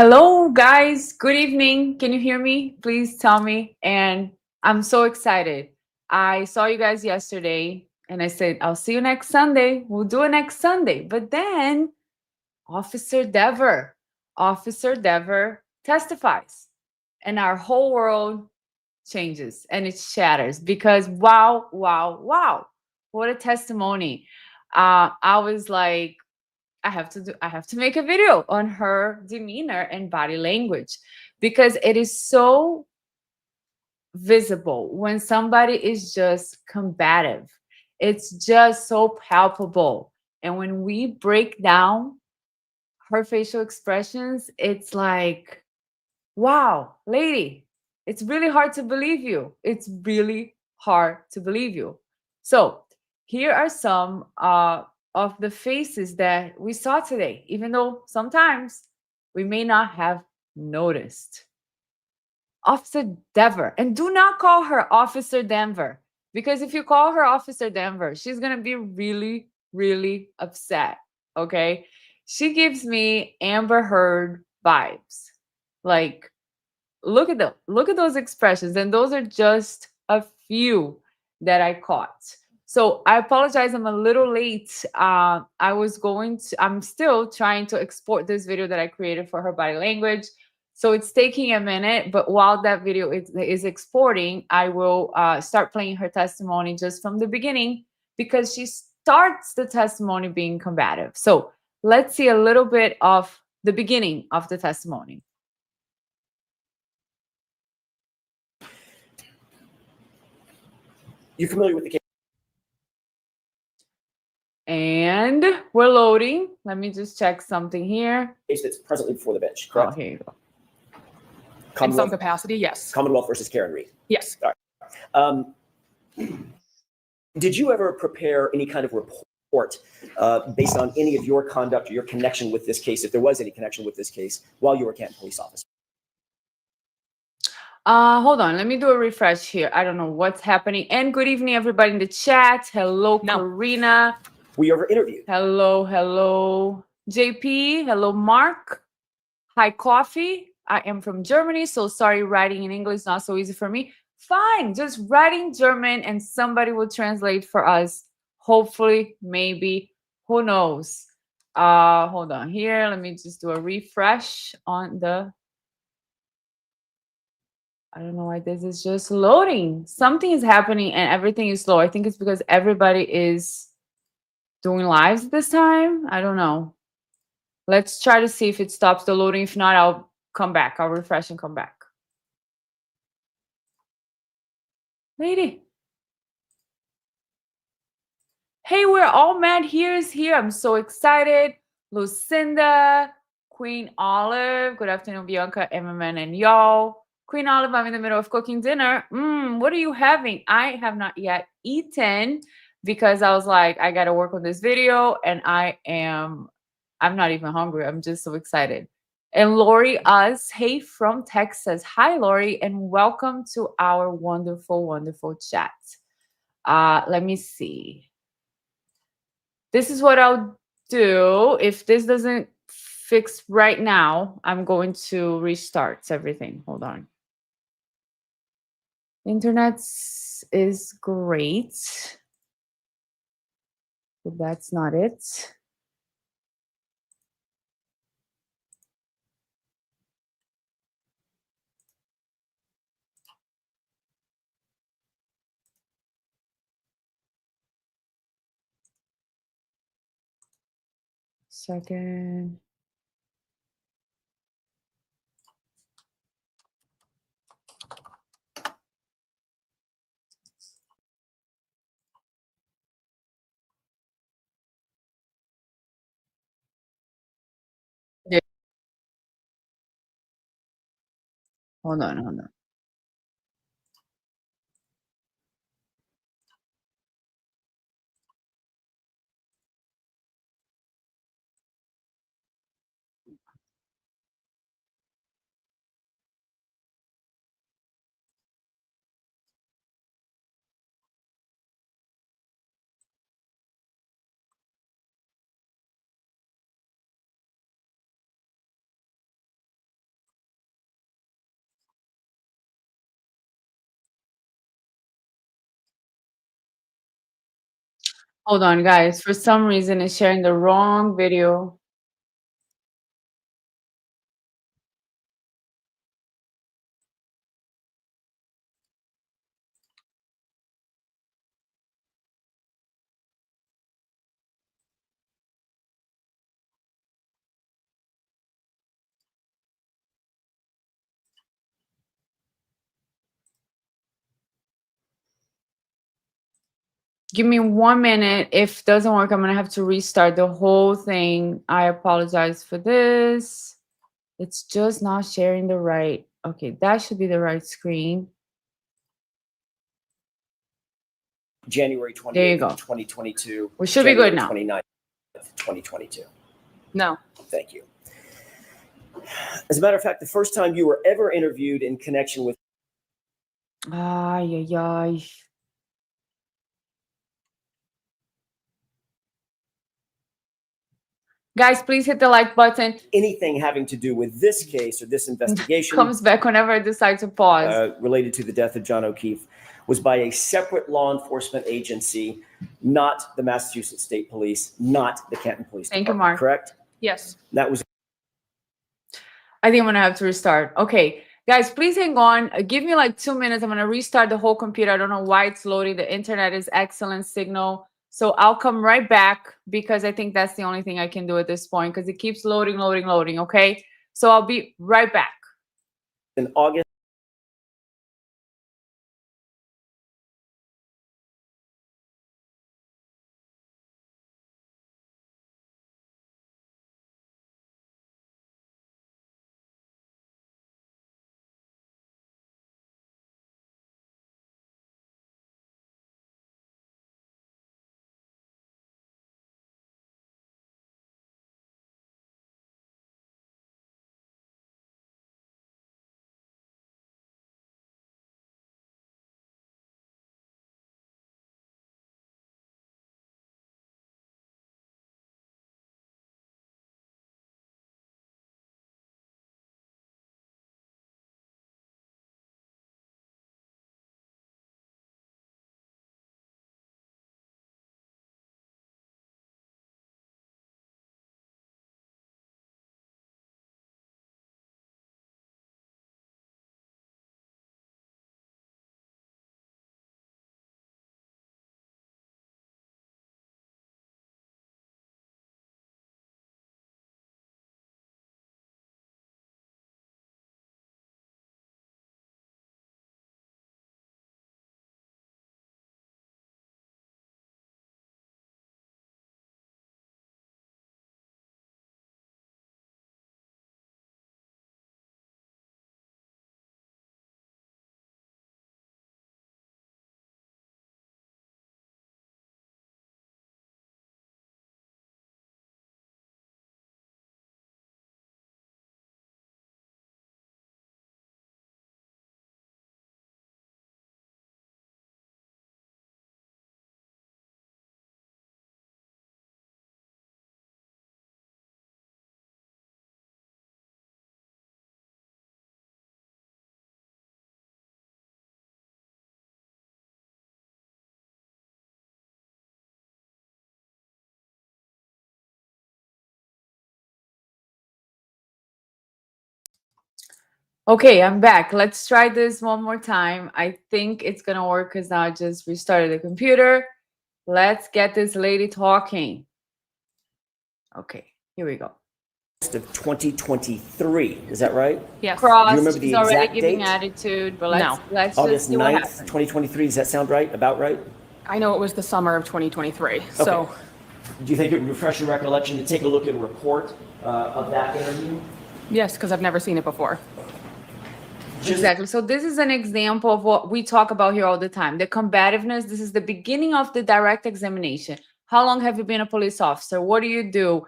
Hello, guys. Good evening. Can you hear me? Please tell me. And I'm so excited. I saw you guys yesterday and I said, I'll see you next Sunday. We'll do it next Sunday. But then Officer Dever testifies, and our whole world changes and it shatters because wow, wow, wow. What a testimony. I was like, I have to make a video on her demeanor and body language because it is so visible when somebody is just combative. It's just so palpable. And when we break down her facial expressions, it's like, wow, lady, it's really hard to believe you. It's really hard to believe you. So here are some of the faces that we saw today, even though sometimes we may not have noticed. Officer Dever, and do not call her Officer Denver, because if you call her Officer Denver, she's gonna be really, really upset. Okay, she gives me Amber Heard vibes. Like, look at those expressions, and those are just a few that I caught. So I apologize, I'm a little late. I'm still trying to export this video that I created for her body language, so it's taking a minute. But while that video is exporting, I will start playing her testimony just from the beginning, because she starts the testimony being combative. So let's see a little bit of the beginning of the testimony. You familiar with the case? And we're loading. Let me just check something here. Case that's presently before the bench, correct? Oh, here you go. In some capacity, yes. Commonwealth versus Karen Reed. Yes. All right. Did you ever prepare any kind of report based on any of your conduct or your connection with this case, if there was any connection with this case, while you were a Canton police officer? Hold on. Let me do a refresh here. I don't know what's happening. And good evening, everybody in the chat. Hello, No. Karina. Were you ever interviewed? Hello, JP. Hello, Mark. Hi, Coffee. I am from Germany, so sorry, writing in English not so easy for me. Fine, just writing German and somebody will translate for us. Hopefully, maybe, who knows? Hold on here. Let me just do a refresh on the. I don't know why this is just loading. Something is happening and everything is slow. I think it's because everybody is doing lives this time. I don't know. Let's try to see if it stops the loading. If not, I'll come back. I'll refresh and come back. Lady. Hey, we're all mad. Here's here. I'm so excited. Lucinda, Queen Olive. Good afternoon, BiancaMMM and y'all. Queen Olive, I'm in the middle of cooking dinner. What are you having? I have not yet eaten because I was like, I got to work on this video and I'm not even hungry. I'm just so excited. And Lori Us, hey from Texas. Hi, Lori, and welcome to our wonderful, wonderful chat. Let me see. This is what I'll do. If this doesn't fix right now, I'm going to restart everything. Hold on. Internet is great, but that's not it. Second. Hold on. Hold on, guys. For some reason, it's sharing the wrong video. Give me 1 minute. If it doesn't work, I'm gonna have to restart the whole thing. I apologize for this. It's just not sharing the right. Okay, that should be the right screen. January There you 28th, go. 2022. We should be good now. 29th, 2022. No. Thank you. As a matter of fact, the first time you were ever interviewed in connection with Ay, ay, ay. Guys, please hit the like button. anything having to do with this case or this investigation Comes back whenever I decide to pause. related to the death of John O'Keefe was by a separate law enforcement agency, not the Massachusetts State Police, not the Canton Police Thank you, Department, Mark. correct? Yes. That was I think I'm gonna have to restart. Okay, guys, please hang on. Give me like 2 minutes. I'm gonna restart the whole computer. I don't know why it's loading. The internet is excellent signal. So I'll come right back because I think that's the only thing I can do at this point because it keeps loading, okay? So I'll be right back. in August. Okay, I'm back. Let's try this one more time. I think it's gonna work because now I just restarted the computer. Let's get this lady talking. Okay, here we go. Of 2023, is that right? Yes. Cross, Do you remember the she's already exact giving date? attitude, but No. let's just August see what 9th, happens. 2023, does that sound right? About right? I know it was the summer of 2023. So Do you think it would refresh your recollection to take a look at a report of that interview? yes, because I've never seen it before. Exactly. So this is an example of what we talk about here all the time. The combativeness, this is the beginning of the direct examination. How long have you been a police officer? What do you do?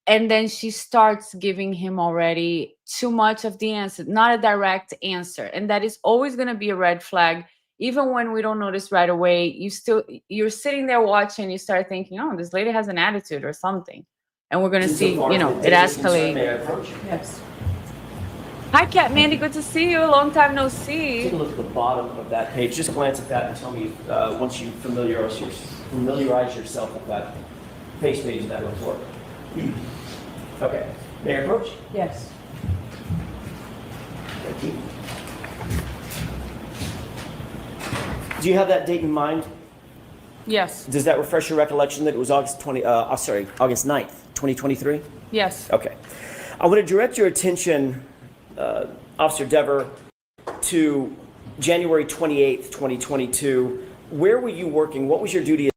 And then she starts giving him already too much of the answer, not a direct answer. And that is always going to be a red flag. Even when we don't notice right away, you're sitting there watching, you start thinking, oh, this lady has an attitude or something. And we're going to see, Insofar you as know, the it date is concerned, escalate. may I approach? Yes. Hi, Cat Mandy. Good to see you. Long time no Take see. a look at the bottom of that page. Just glance at that and tell me once you familiarize familiarize yourself with that face page of that report. Okay. May I approach? Yes. Thank you. Do you have that date in mind? Yes. Does that refresh your recollection that it was August 9th, 2023? Yes. Okay. I want to direct your attention, Officer Dever, to January 28th, 2022. Where were you working? What was your duty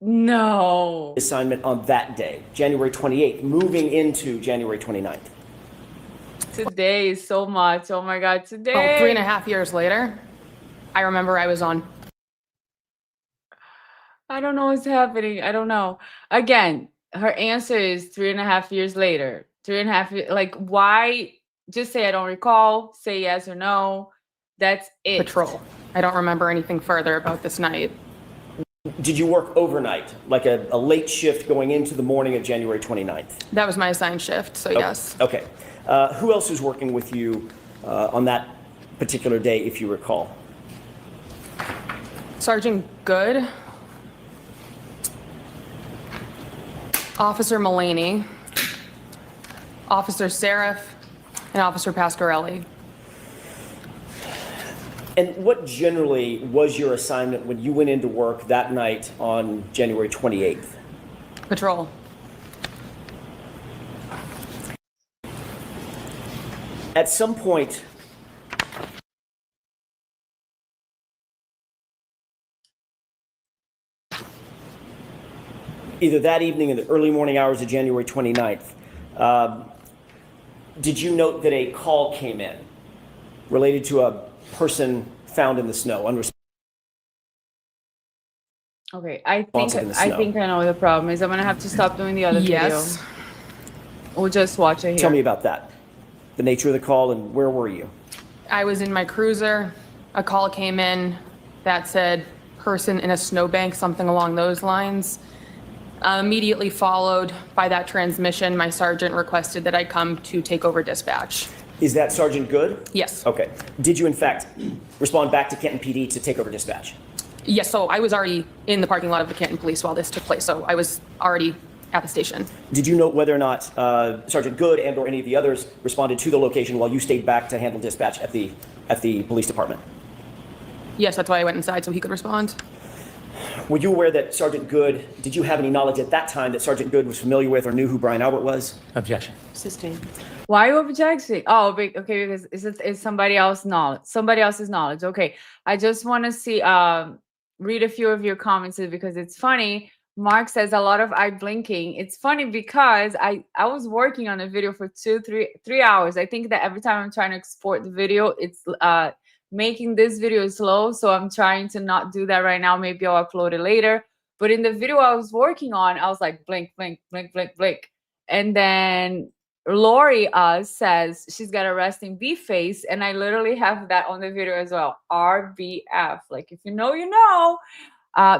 No. assignment on that day, January 28th, moving into January 29th? Today is so much. Oh my God, today. Well, 3.5 years later, I remember I was on. I don't know what's happening. I don't know. Again, her answer is 3.5 years later. 3.5 years. Like, why? Just say I don't recall. Say yes or no. That's it. Patrol. I don't remember anything further about this night. Did you work overnight, like a late shift going into the morning of January 29th? That was my assigned shift, so yes. Okay. Who else was working with you on that particular day, if you recall? Sergeant Good, Officer Mullaney, Officer Seraph, and Officer Pasquarelli. And what generally was your assignment when you went into work that night on January 28th? Patrol. At some point, either that evening in the early morning hours of January 29th, did you note that a call came in related to a person found in the snow, Okay, I think in the I snow? think I know what the problem is. I'm gonna have to stop doing the other Yes. video. We'll just watch it here. Tell me about that. The nature of the call and where were you? I was in my cruiser. A call came in that said person in a snowbank, something along those lines. Immediately followed by that transmission, my sergeant requested that I come to take over dispatch. Is that Sergeant Good? Yes. Okay. Did you in fact respond back to Canton PD to take over dispatch? Yes, so I was already in the parking lot of the Canton Police while this took place, so I was already at the station. Did you note whether or not Sergeant Good and or any of the others responded to the location while you stayed back to handle dispatch at the police department? Yes, that's why I went inside so he could respond. Were you aware that Sergeant Good, did you have any knowledge at that time that Sergeant Good was familiar with or knew who Brian Albert was? Objection. Sustained. Why are you objecting? Oh, okay, because it's somebody else's knowledge. Somebody else's knowledge. Okay. I just want to see read a few of your comments because it's funny. Mark says a lot of eye blinking. It's funny because I was working on a video for 3 hours. I think that every time I'm trying to export the video, it's making this video slow. So I'm trying to not do that right now. Maybe I'll upload it later. But in the video I was working on, I was like blink, blink, blink, blink, blink. And then Lori says she's got a resting B face. And I literally have that on the video as well. RBF. Like if you know, you know.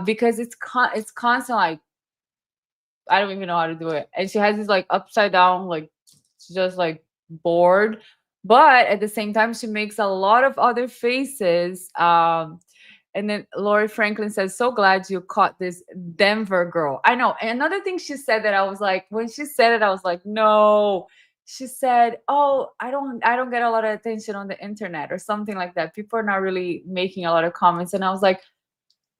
Because it's constant, like I don't even know how to do it. And she has this like upside down, like she's just like bored. But at the same time, she makes a lot of other faces. And then Lori Franklin says, so glad you caught this Denver girl. I know. And another thing she said that I was like, when she said it, I was like, no. She said, oh, I don't get a lot of attention on the internet or something like that. People are not really making a lot of comments. And I was like,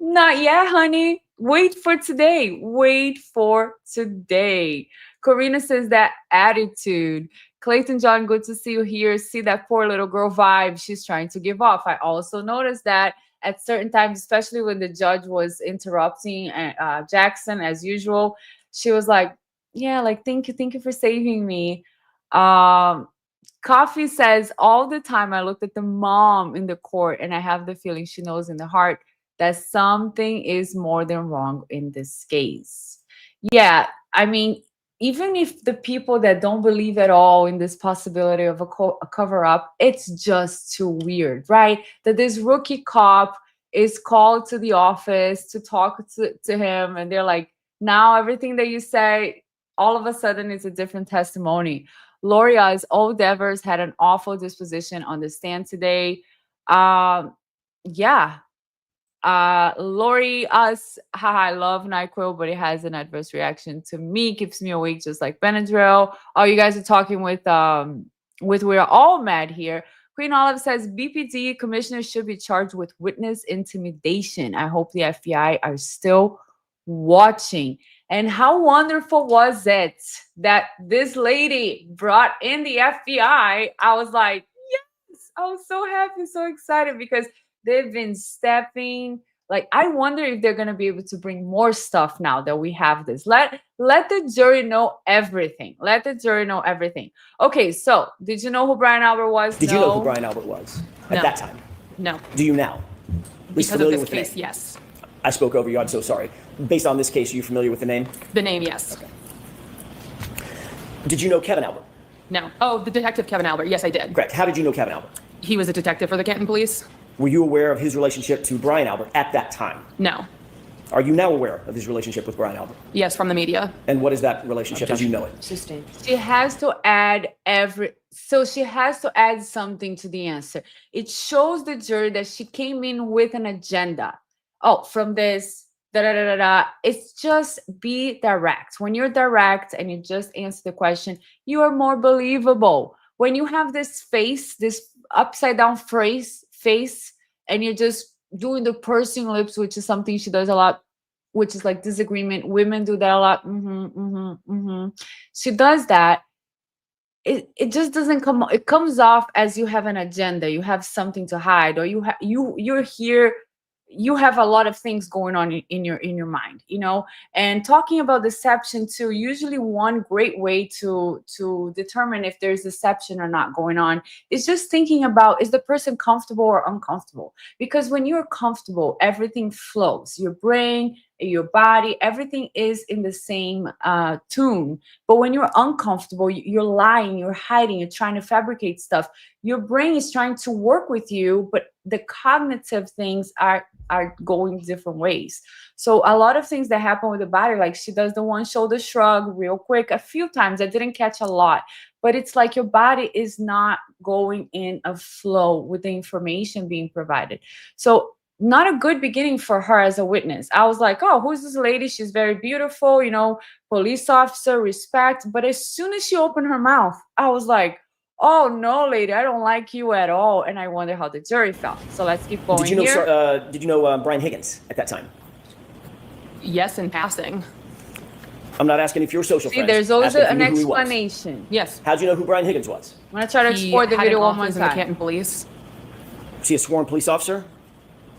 not yet, honey. Wait for today. Wait for today. Corina says that attitude. Clayton John, good to see you here. See that poor little girl vibe she's trying to give off. I also noticed that at certain times, especially when the judge was interrupting Jackson as usual, she was like, yeah, like, thank you for saving me. Coffee says, all the time I looked at the mom in the court and I have the feeling she knows in the heart that something is more than wrong in this case. Yeah, I mean, even if the people that don't believe at all in this possibility of a cover-up, it's just too weird, right? That this rookie cop is called to the office to talk to him, and they're like, now everything that you say, all of a sudden it's a different testimony. Loria's old Devers had an awful disposition on the stand today. Yeah. Lori, haha, I love NyQuil, but it has an adverse reaction to me, keeps me awake just like Benadryl. Oh, you guys are talking with we're all mad here. Queen Olive says BPD commissioners should be charged with witness intimidation. I hope the FBI are still watching. And how wonderful was it that this lady brought in the FBI? I was like, yes, I was so happy, so excited, because they've been stepping. Like, I wonder if they're going to be able to bring more stuff now that we have this. Let the jury know everything. Let the jury know everything. Okay, so did you know who Brian Albert was? Did you know who Brian Albert was at that time? No. Do you now? Because of this case, yes. I spoke over you. I'm so sorry. Based on this case, are you familiar with the name? The name, yes. Okay. Did you know Kevin Albert? No. Oh, the detective Kevin Albert. Yes, I did. Correct. How did you know Kevin Albert? He was a detective for the Canton Police. Were you aware of his relationship to Brian Albert at that time? No. Are you now aware of his relationship with Brian Albert? Yes, from the media. And what is that relationship as you know it? Sustained. She has to add she has to add something to the answer. It shows the jury that she came in with an agenda. Oh, from this, It's just be direct. When you're direct and you just answer the question, you are more believable. When you have this face, this upside down face, and you're just doing the pursing lips, which is something she does a lot, which is like disagreement. Women do that a lot. She does that. It just doesn't come. It comes off as you have an agenda. You have something to hide, or you're here. You have a lot of things going on in your mind, and talking about deception too. Usually one great way to determine if there's deception or not going on is just thinking about, is the person comfortable or uncomfortable? Because when you're comfortable, everything flows. Your brain, your body, everything is in the same tune. But when you're uncomfortable, you're lying, you're hiding, you're trying to fabricate stuff. Your brain is trying to work with you, but the cognitive things are going different ways. So a lot of things that happen with the body, like she does the one shoulder shrug real quick a few times. I didn't catch a lot, but it's like your body is not going in a flow with the information being provided. So not a good beginning for her as a witness. I was like, oh, who's this lady? She's very beautiful, police officer, respect. But as soon as she opened her mouth, I was like, oh, no, lady, I don't like you at all. And I wonder how the jury felt. So let's keep going here. Did you know Brian Higgins at that time? Yes, in passing. I'm not asking if you're social friends. There's always an explanation. Yes. How'd you know who Brian Higgins was? I'm going to try to export the video one more time. In the Canton Police. Is he a sworn police officer?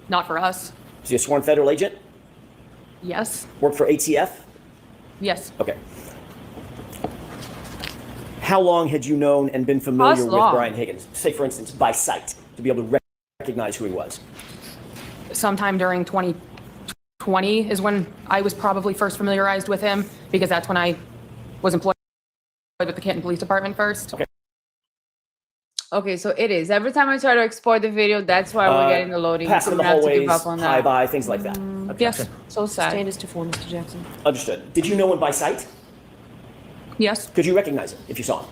Not for us. Is he a sworn federal agent? Yes. Worked for ATF? Yes. Okay. How long had you known and been familiar with Brian Higgins? Say, for instance, by sight, to be able to recognize who he was. Sometime during 2020 is when I was probably first familiarized with him, because that's when I was employed with the Canton Police Department first. Okay, so it is. Every time I try to export the video, that's why we're getting the loading. Passing in the hallways, high by, things like that. Yes. So sad. Stand is to form, Mr. Jackson. Understood. Did you know him by sight? Yes. Could you recognize him if you saw him?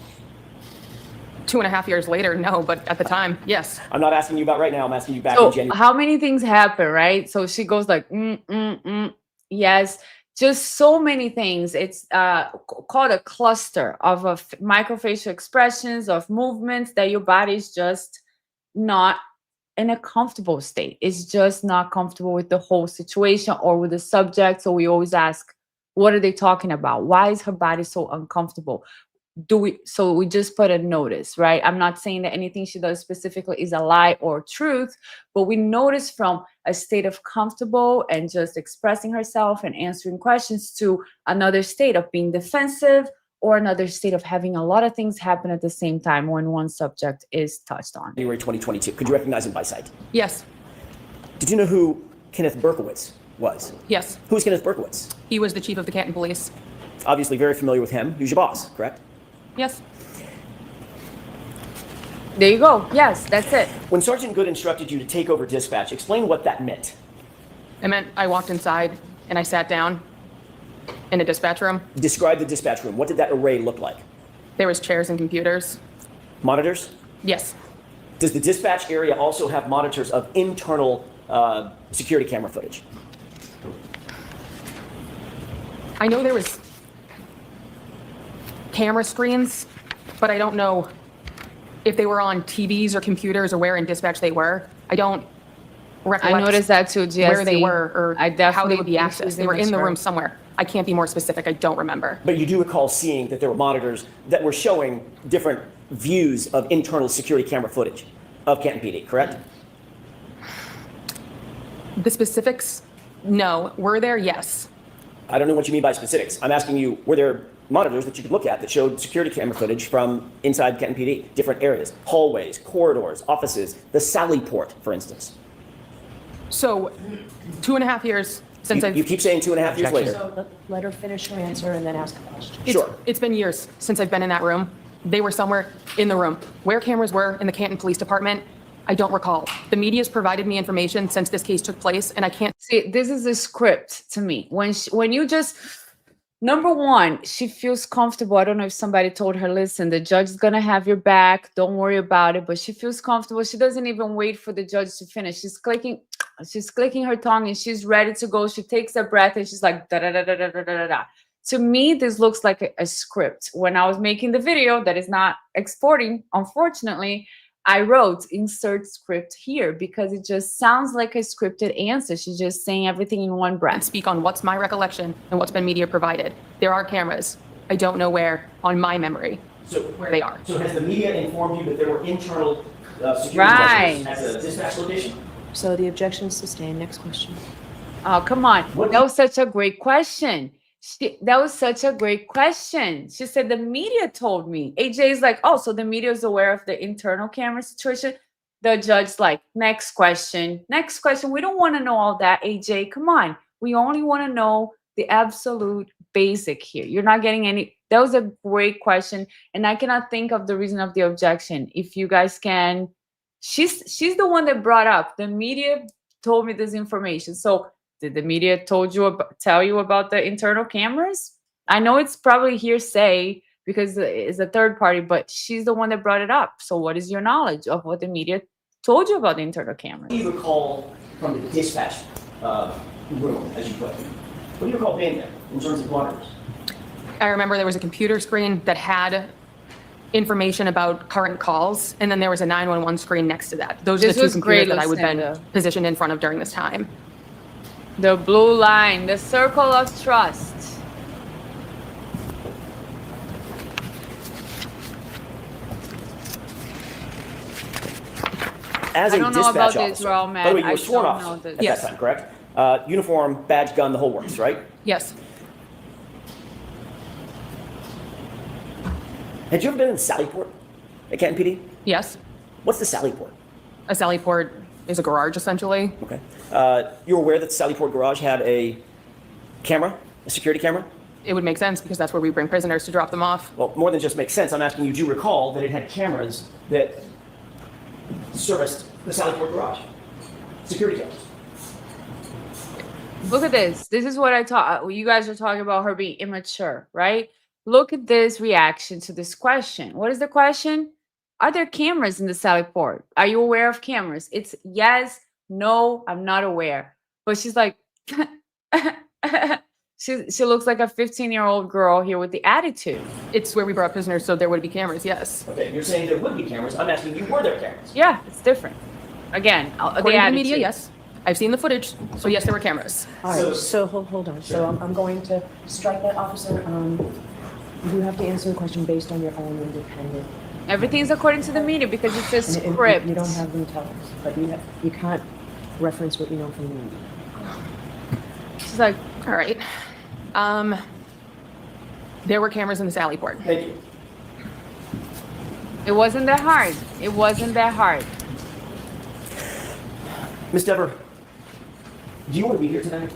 2.5 years later, no, but at the time, yes. I'm not asking you about right now. I'm asking you back in January. How many things happen, right? So she goes like, yes. Just so many things. It's called a cluster of microfacial expressions, of movements that your body's just not in a comfortable state. It's just not comfortable with the whole situation or with the subject. So we always ask, what are they talking about? Why is her body so uncomfortable? So we just put a notice, right? I'm not saying that anything she does specifically is a lie or truth, but we notice from a state of comfortable and just expressing herself and answering questions to another state of being defensive, or another state of having a lot of things happen at the same time when one subject is touched on. January 2022. Could you recognize him by sight? Yes. Did you know who Kenneth Berkowitz was? Yes. Who is Kenneth Berkowitz? He was the chief of the Canton Police. Obviously very familiar with him. He was your boss, correct? Yes. There you go. Yes, that's it. When Sergeant Good instructed you to take over dispatch, explain what that meant. It meant I walked inside and I sat down in a dispatch room. Describe the dispatch room. What did that array look like? There was chairs and computers. Monitors? Yes. Does the dispatch area also have monitors of internal security camera footage? I know there was camera screens, but I don't know if they were on TVs or computers or where in dispatch they were. I don't recollect. I noticed that too, GSD. Where they were or I definitely how they would be think accessed. she's They were in the immature. room somewhere. I can't be more specific. I don't remember. But you do recall seeing that there were monitors that were showing different views of internal security camera footage of Canton PD, correct? The specifics, no. Were there? Yes. I don't know what you mean by specifics. I'm asking you, were there monitors that you could look at that showed security camera footage from inside Canton PD, different areas, hallways, corridors, offices, the Sally port, for instance? So 2.5 years since You keep saying 2.5 years later. So let her finish her answer and then ask a question. Sure. It's been years since I've been in that room. They were somewhere in the room. Where cameras were in the Canton Police Department, I don't recall. The media's provided me information since this case took place, and I can't. See, this is a script to me. When you just, number one, she feels comfortable. I don't know if somebody told her, listen, the judge is going to have your back. Don't worry about it. But she feels comfortable. She doesn't even wait for the judge to finish. She's clicking her tongue and she's ready to go. She takes a breath and she's like, da da da da da da da da. To me, this looks like a script. When I was making the video that is not exporting, unfortunately, I wrote insert script here because it just sounds like a scripted answer. She's just saying everything in one breath. speak on what's my recollection and what's been media provided. There are cameras. I don't know where on my memory where they are. So has the media informed you that there were internal security Right. cameras at a dispatch location? So the objection is sustained. Next question. Oh, come on. What- That was such a great question. That was such a great question. She said, the media told me. AJ is like, oh, so the media is aware of the internal camera situation. The judge's like, next question. Next question. We don't want to know all that, AJ. Come on. We only want to know the absolute basic here. You're not getting any. That was a great question. And I cannot think of the reason of the objection. If you guys can, she's the one that brought up. The media told me this information. So did the media tell you about the internal cameras? I know it's probably hearsay because it's a third party, but she's the one that brought it up. So what is your knowledge of what the media told you about the internal cameras? What do you recall from the dispatch room, as you put it? What do you recall being there in terms of monitors? I remember there was a computer screen that had information about current calls, and then there was a 911 screen next to that. Those are This the two was computers great, that I would been Lucinda. positioned in front of during this time. The blue line, the circle of trust. As I a don't know dispatch about the officer, Israel by man. the way, you I were sworn don't off know the- at Yes. that time, correct? Uniform, badge, gun, the whole works, right? Yes. Had you ever been in Sallyport at Canton PD? Yes. What's the Sallyport? A Sallyport is a garage, essentially. Okay. You're aware that the Sallyport garage had a camera, a security camera? It would make sense because that's where we bring prisoners to drop them off. Well, more than just makes sense, I'm asking you, do you recall that it had cameras that serviced the Sallyport garage? Security cameras. Look at this. This is what I taught. You guys are talking about her being immature, right? Look at this reaction to this question. What is the question? Are there cameras in the Sally port? Are you aware of cameras? It's yes, no, I'm not aware. But she's like, she looks like a 15-year-old girl here with the attitude. It's where we brought prisoners, so there would be cameras, yes. Okay, you're saying there would be cameras. I'm asking you, were there cameras? Yeah, it's different. Again, the According to the attitude. media, yes. I've seen the footage, so yes, there were cameras. All right, so hold on. So I'm going to strike that, officer. You have to answer the question based on your own independent. Everything's according to the media because it's a And script. you don't have them tell us, but you can't reference what you know from the media. She's like, All right. There were cameras in the Sally port. Thank you. it wasn't that hard. It wasn't that hard. Ms. Dever, do you want to be here tonight?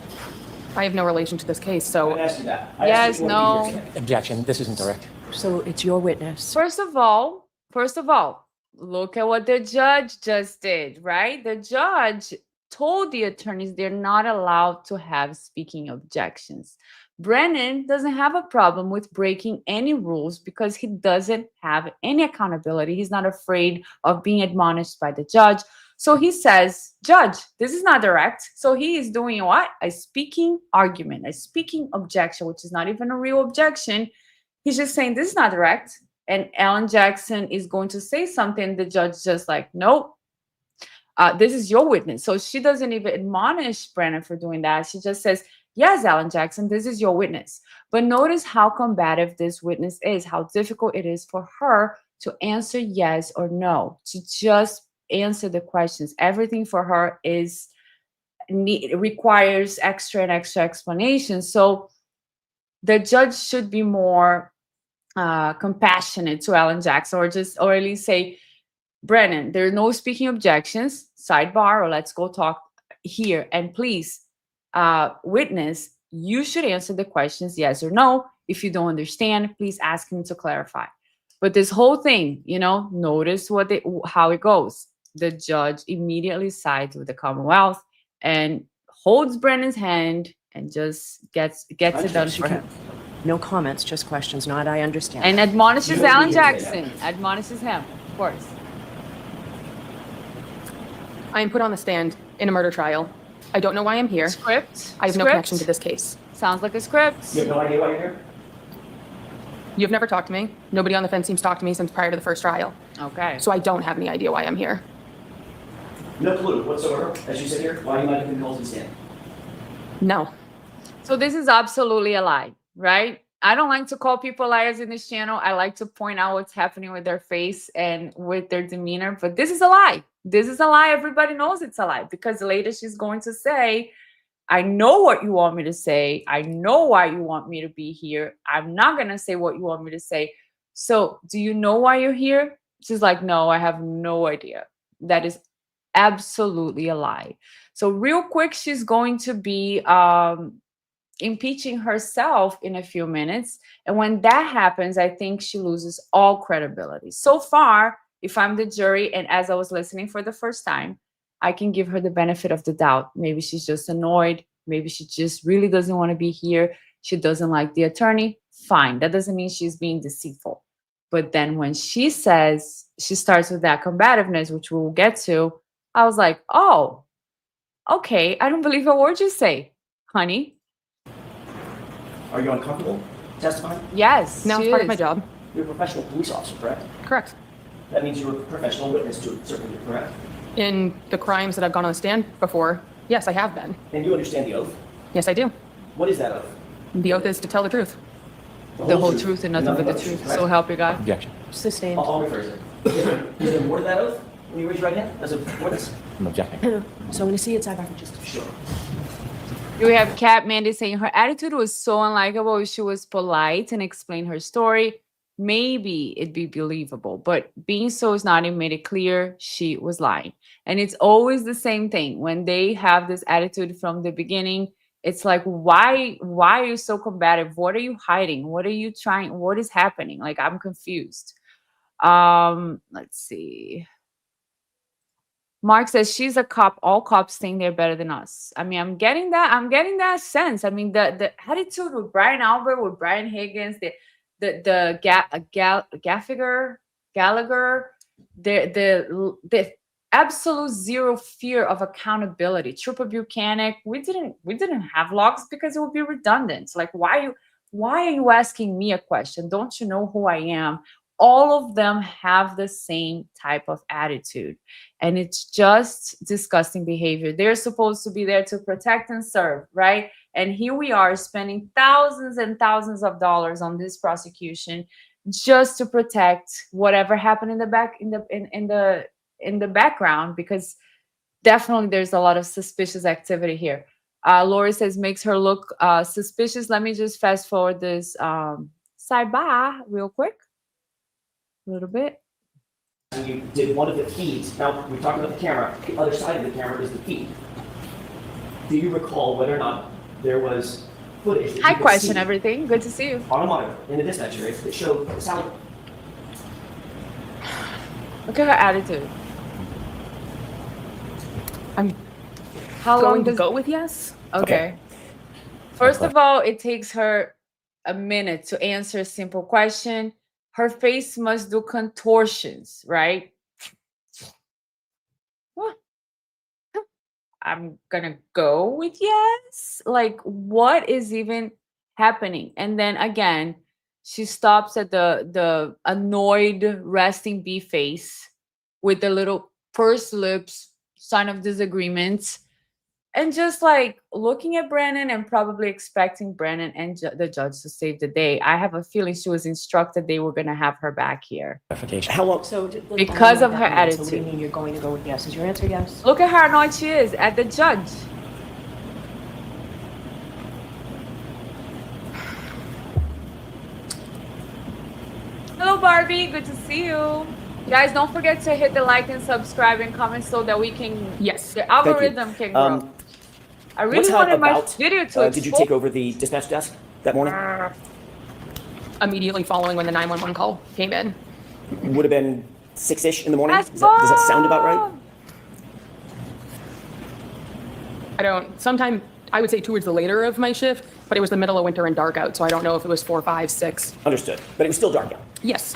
I have no relation to this case, I so didn't ask you that. I Yes, asked you if you wanted to be no. here tonight. Objection, this isn't direct. So it's your witness. First of all, look at what the judge just did, right? The judge told the attorneys they're not allowed to have speaking objections. Brennan doesn't have a problem with breaking any rules because he doesn't have any accountability. He's not afraid of being admonished by the judge. So he says, Judge, this is not direct. So he is doing what? A speaking argument, a speaking objection, which is not even a real objection. He's just saying, this is not direct. And Alan Jackson is going to say something. The judge just like, nope. This is your witness. So she doesn't even admonish Brennan for doing that. She just says, yes, Alan Jackson, this is your witness. But notice how combative this witness is, how difficult it is for her to answer yes or no, to just answer the questions. Everything for her requires extra and extra explanation. So the judge should be more compassionate to Alan Jackson, or at least say, Brennan, there are no speaking objections, sidebar, or let's go talk here. And please, witness, you should answer the questions yes or no. If you don't understand, please ask him to clarify. But this whole thing, notice how it goes. The judge immediately sides with the Commonwealth and holds Brennan's hand and just gets it done for him. No comments, just questions, not I understand. And admonishes Alan Jackson. Admonishes him, of course. I am put on the stand in a murder trial. I don't know why I'm here. Script. I have no connection to this case. Sounds like a script. You have no idea why you're here? You've never talked to me. Nobody on the fence seems to talk to me since prior to the first trial. Okay. So I don't have any idea why I'm here. No clue whatsoever, as you sit here, why you might have been called to the stand. No. So this is absolutely a lie, right? I don't like to call people liars in this channel. I like to point out what's happening with their face and with their demeanor, but this is a lie. This is a lie. Everybody knows it's a lie because later she's going to say, I know what you want me to say. I know why you want me to be here. I'm not going to say what you want me to say. So do you know why you're here? She's like, no, I have no idea. That is absolutely a lie. So real quick, she's going to be impeaching herself in a few minutes. And when that happens, I think she loses all credibility. So far, if I'm the jury, and as I was listening for the first time, I can give her the benefit of the doubt. Maybe she's just annoyed. Maybe she just really doesn't want to be here. She doesn't like the attorney. Fine. That doesn't mean she's being deceitful. But then when she says, she starts with that combativeness, which we'll get to, I was like, oh, okay. I don't believe a word you say, honey. Are you uncomfortable testifying? Yes. Now it's part of my job. You're a professional police officer, correct? Correct. That means you're a professional witness to a certain degree, correct? In the crimes that I've gone on the stand before, yes, I have been. And you understand the oath? Yes, I do. What is that oath? The oath is to tell the truth. The whole truth and nothing but the truth. correct? So help you God. Objection. Sustained. I'll rephrase it. Is there more to that oath when you raise your right hand as a witness? I'm objecting. So I'm going to see it side by side just Sure. We have Kat Mandy saying her attitude was so unlikable. If she was polite and explained her story, maybe it'd be believable. But being so is not, it made it clear she was lying. And it's always the same thing. When they have this attitude from the beginning, it's like, why are you so combative? What are you hiding? What are you trying? What is happening? Like, I'm confused. Let's see. Mark says she's a cop. All cops think they're better than us. I mean, I'm getting that sense. I mean, the attitude with Brian Albert, with Brian Higgins, the Gallagher, the absolute zero fear of accountability. Trooper Buchanan, we didn't have logs because it would be redundant. Like, why are you asking me a question? Don't you know who I am? All of them have the same type of attitude, and it's just disgusting behavior. They're supposed to be there to protect and serve, right? And here we are spending thousands and thousands of dollars on this prosecution just to protect whatever happened in the background, because definitely there's a lot of suspicious activity here. Lori says makes her look suspicious. Let me just fast forward this sidebar real quick. A little bit. You did one of the feeds. Now, we're talking about the camera. The other side of the camera is the feed. Do you recall whether or not there was footage that Hi, you could question see everything. Good to see you. on a monitor in the dispatch area that showed Sally? Look at her attitude. I'm How long going to does go with yes. Okay. First of all, it takes her a minute to answer a simple question. Her face must do contortions, right? What? I'm gonna go with yes. Like, what is even happening? And then again, she stops at the annoyed resting bee face with the little pursed lips, sign of disagreement, and just like looking at Brandon and probably expecting Brandon and the judge to save the day. I have a feeling she was instructed they were gonna have her back here How long? So because of her So what do you attitude. mean you're going to go with yes? Is your answer yes? Look at how annoyed she is at the judge. Hello, Barbie. Good to see you. Guys, don't forget to hit the like and subscribe and comment so that we can, Yes. the algorithm can grow. I What really time wanted my about video to did you take over the dispatch desk that morning? Immediately following when the 911 call came in. Would have been 6-ish in the morning. That's Does that sound about right? I don't, sometime, I would say towards the later of my shift, but it was the middle of winter and dark out, so I don't know if it was 4, 5, 6. Understood. But it was still dark out. Yes.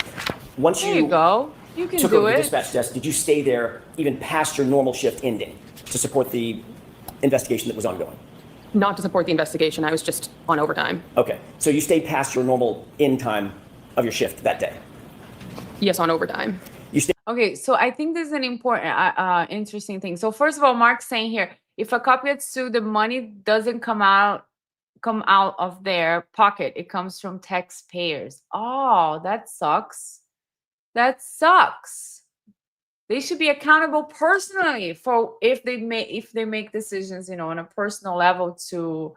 Once There you go. You can took do over the it. dispatch desk, did you stay there even past your normal shift ending to support the investigation that was ongoing? Not to support the investigation, I was just on overtime. Okay. So you stayed past your normal end time of your shift that day? Yes, on overtime. You stayed. Okay, so I think this is an important, interesting thing. So first of all, Mark's saying here, if a cop gets sued, the money doesn't come out of their pocket. It comes from taxpayers. Oh, that sucks. That sucks. They should be accountable personally for if they make decisions, you know, on a personal level to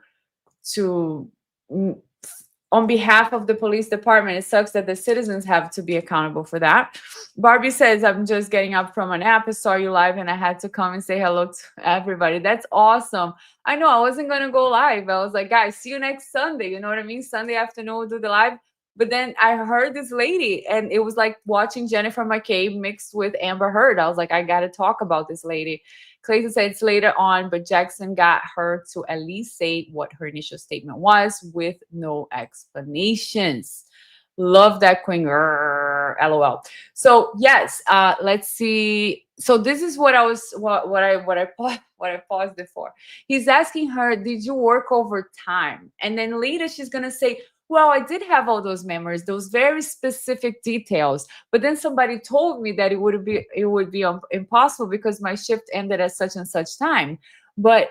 mm, on behalf of the police department. It sucks that the citizens have to be accountable for that. Barbie says, I'm just getting up from a nap. I saw you live and I had to come and say hello to everybody. That's awesome. I know I wasn't going to go live. I was like, guys, see you next Sunday. You know what I mean? Sunday afternoon, we'll do the live. But then I heard this lady and it was like watching Jennifer McCabe mixed with Amber Heard. I was like, I got to talk about this lady. Clayton said it's later on, but Jackson got her to at least say what her initial statement was with no explanations. Love that queen. LOL. So yes, let's see. So this is what I was what I paused it for. He's asking her, did you work overtime? And then later she's gonna say, well, I did have all those memories, those very specific details. But then somebody told me that it would be impossible because my shift ended at such and such time. But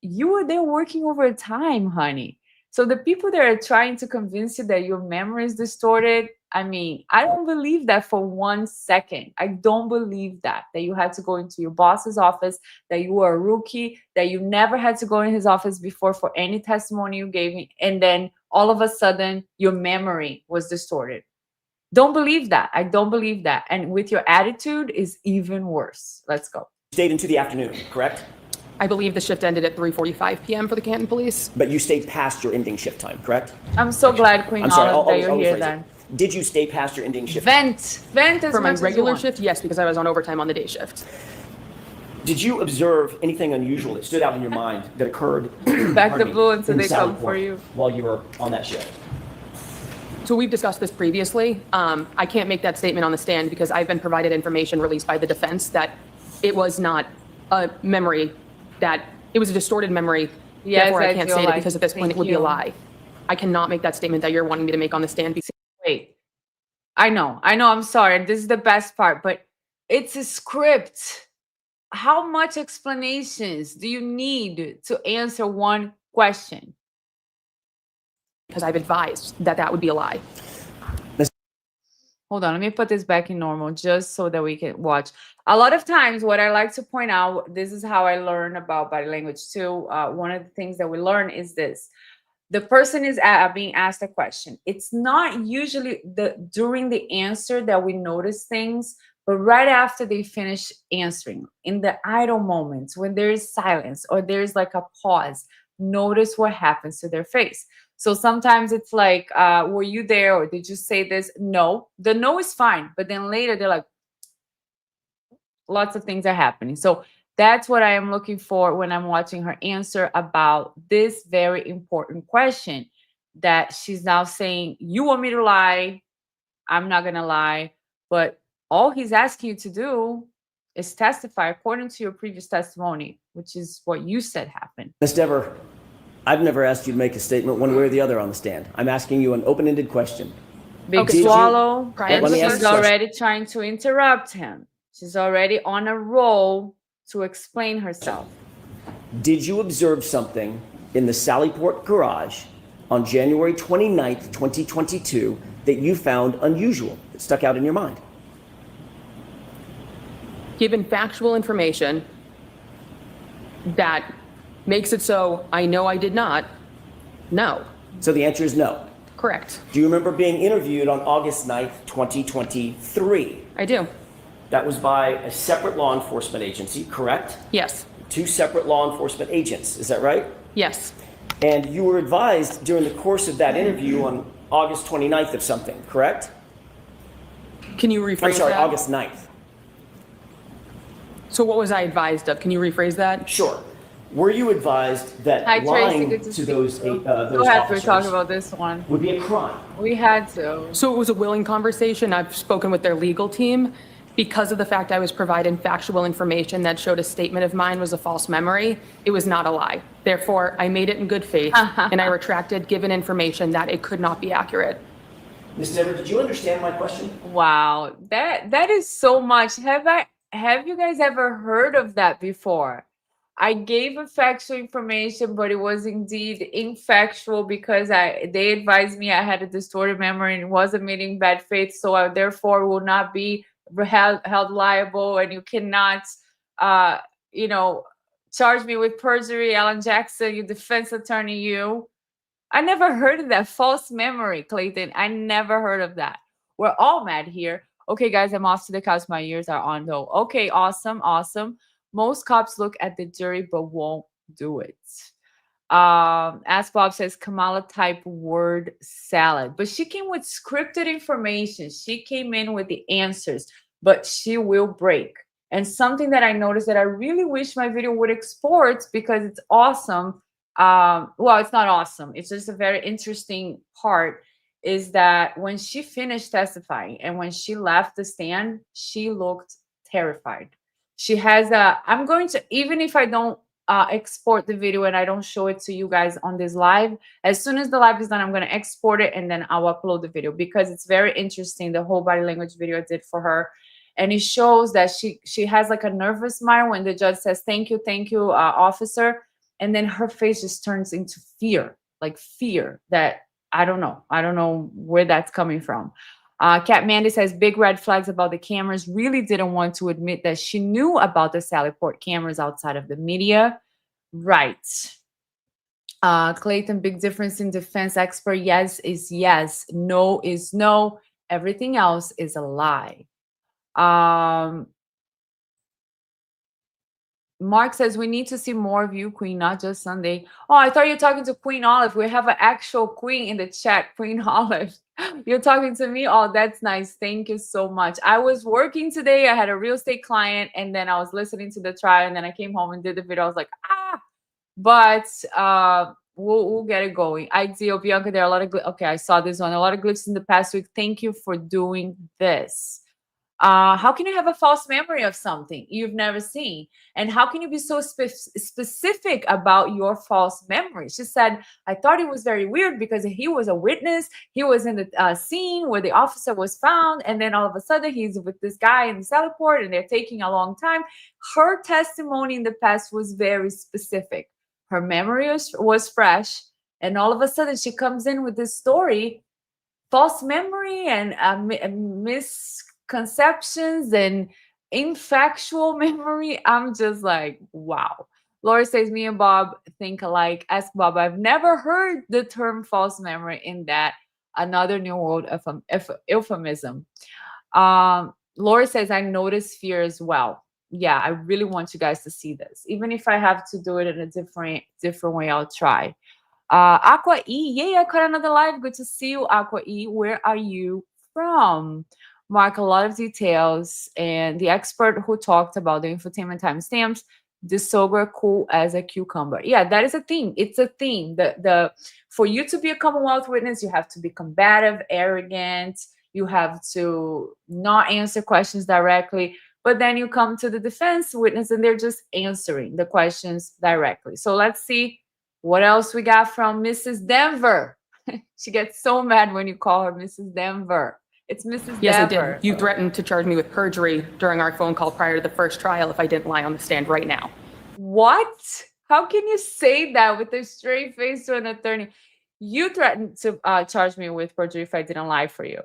you were there working overtime, honey. So the people that are trying to convince you that your memory is distorted, I mean, I don't believe that for 1 second. I don't believe that you had to go into your boss's office, that you were a rookie, that you never had to go in his office before for any testimony you gave me, and then all of a sudden your memory was distorted. Don't believe that. I don't believe that. And with your attitude is even worse. Let's go. Stayed into the afternoon, correct? I believe the shift ended at 3:45 p.m. for the Canton Police. But you stayed past your ending shift time, correct? I'm so glad, Queen I'm sorry, Olive, that you're I'll here rephrase then. it. Did you stay past your ending shift time? Vent as For my much as you regular want. shift, yes, because I was on overtime on the day shift. Did you observe anything unusual that stood out in your mind that occurred Back pardon the me, blue until in they South come for Court you. while you were on that shift? So we've discussed this previously. I can't make that statement on the stand because I've been provided information released by the defense that it was not a memory, that it was a distorted memory. Yes, Therefore, I I can't feel say it like- because at this point thank it would be a you. lie. I cannot make that statement that you're wanting me to make on the stand. Wait. I know, I'm sorry. This is the best part, but it's a script. How much explanations do you need to answer one question? Because I've advised that that would be a lie. Hold on, let me put this back in normal just so that we can watch. A lot of times, what I like to point out, this is how I learn about body language too. One of the things that we learn is this. The person is being asked a question. It's not usually during the answer that we notice things, but right after they finish answering, in the idle moments, when there is silence or there's like a pause, notice what happens to their face. So sometimes it's like, were you there or did you say this? No. The no is fine. But then later they're like, lots of things are happening. So that's what I am looking for when I'm watching her answer about this very important question that she's now saying, you want me to lie? I'm not going to lie. But all he's asking you to do is testify according to your previous testimony. which is what you said happened. Ms. Dever, I've never asked you to make a statement one way or the other on the stand. I'm asking you an open-ended question. Big Okay, swallow. prior And to the she's first- already trying to interrupt him. She's already on a roll to explain herself. Did you observe something in the Sallyport garage on January 29th, 2022 that you found unusual, that stuck out in your mind? Given factual information that makes it so I know I did not, no. So the answer is no. Correct. Do you remember being interviewed on August 9th, 2023? I do. That was by a separate law enforcement agency, correct? Yes. Two separate law enforcement agents, is that right? Yes. And you were advised during the course of that interview on August 29th of something, correct? Can you rephrase I'm sorry, that? August 9th. So what was I advised of? Can you rephrase that? Sure. Were you advised that Hi, Tracy, lying good to to see those you. those Go ahead, we're officers talking about this one. would be a crime? We had to. So it was a willing conversation. I've spoken with their legal team. Because of the fact I was provided factual information that showed a statement of mine was a false memory, it was not a lie. Therefore, I made it in good faith, and I retracted given information that it could not be accurate. Ms. Dever, did you understand my question? Wow, that is so much. Have you guys ever heard of that before? I gave a factual information, but it was indeed infactual because they advised me I had a distorted memory and wasn't meeting bad faith, so I therefore will not be held liable, and you cannot, charge me with perjury. Alan Jackson, your defense attorney, you. I never heard of that false memory, Clayton. I never heard of that. We're all mad here. Okay, guys, I'm off to the couch. My ears are on though. Okay, awesome. Most cops look at the jury but won't do it. Ask Bob says Kamala type word salad, but she came with scripted information. She came in with the answers, but she will break. And something that I noticed that I really wish my video would export because it's awesome. Well, it's not awesome. It's just a very interesting part is that when she finished testifying and when she left the stand, she looked terrified. She has I'm going to, even if I don't export the video and I don't show it to you guys on this live, as soon as the live is done, I'm going to export it and then I'll upload the video because it's very interesting, the whole body language video I did for her. And it shows that she has like a nervous smile when the judge says, thank you, officer. And then her face just turns into fear, like fear that I don't know where that's coming from. Cat Mandy says big red flags about the cameras. Really didn't want to admit that she knew about the Sallyport cameras outside of the media. Right. Clayton, big difference in defense expert. Yes is yes. No is no. Everything else is a lie. Mark says we need to see more of you, Queen, not just Sunday. Oh, I thought you were talking to Queen Olive. We have an actual queen in the chat, Queen Olive. You're talking to me? Oh, that's nice. Thank you so much. I was working today. I had a real estate client, and then I was listening to the trial, and then I came home and did the video. I was like, but we'll get it going. Ideal, Bianca, there are a lot of okay, I saw this one. A lot of glitches in the past week. Thank you for doing this. How can you have a false memory of something you've never seen? And how can you be so specific about your false memory? She said, I thought it was very weird because he was a witness. He was in the scene where the officer was found. And then all of a sudden he's with this guy in the Sallyport and they're taking a long time. Her testimony in the past was very specific. Her memory was fresh. And all of a sudden she comes in with this story, false memory and misconceptions and infactual memory. I'm just like, wow. Laura says, me and Bob think alike. Ask Bob, I've never heard the term false memory in that. Another new world euphemism. Laura says, I notice fear as well. Yeah, I really want you guys to see this. Even if I have to do it in a different way, I'll try. Aqua E, yay, I caught another live. Good to see you, Aqua E. Where are you from? Mark, a lot of details. And the expert who talked about the infotainment timestamps, the sober cool as a cucumber. Yeah, that is a theme. It's a theme. For you to be a Commonwealth witness, you have to be combative, arrogant. You have to not answer questions directly. But then you come to the defense witness and they're just answering the questions directly. So let's see what else we got from Mrs. Denver. She gets so mad when you call her Mrs. Denver. It's Mrs. Yes, I Denver. did. You threatened to charge me with perjury during our phone call prior to the first trial if I didn't lie on the stand right now. What? How can you say that with a straight face to an attorney? You threatened to charge me with perjury if I didn't lie for you.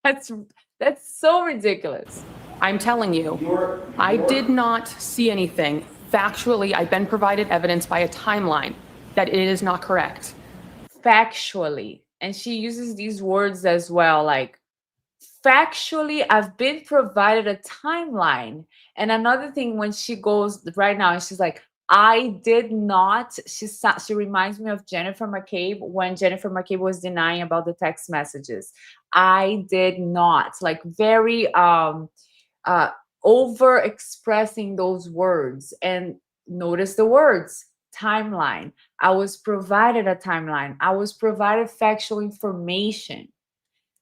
That's so ridiculous. I'm telling you, I did not see anything. Factually, I've been provided evidence by a timeline that it is not correct. Factually. And she uses these words as well, like, factually, I've been provided a timeline. And another thing, when she goes right now, and she's like, I did not. She reminds me of Jennifer McCabe when Jennifer McCabe was denying about the text messages. I did not. Like, very over expressing those words. And notice the words: timeline. I was provided a timeline. I was provided factual information.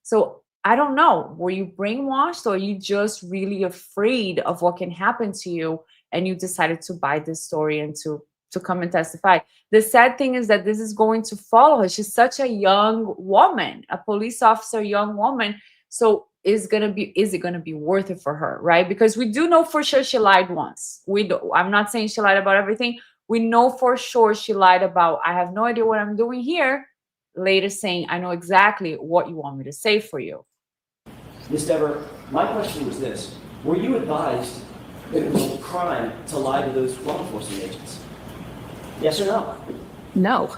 So I don't know. Were you brainwashed, or are you just really afraid of what can happen to you, and you decided to buy this story and to come and testify? The sad thing is that this is going to follow her. She's such a young woman, a police officer, young woman. So is it gonna be worth it for her, right? Because we do know for sure she lied once. I'm not saying she lied about everything. We know for sure she lied about, I have no idea what I'm doing here. Later saying, I know exactly what you want me to say for you. Ms. Dever, my question was this. Were you advised that it was a crime to lie to those law enforcement agents? Yes or no? No.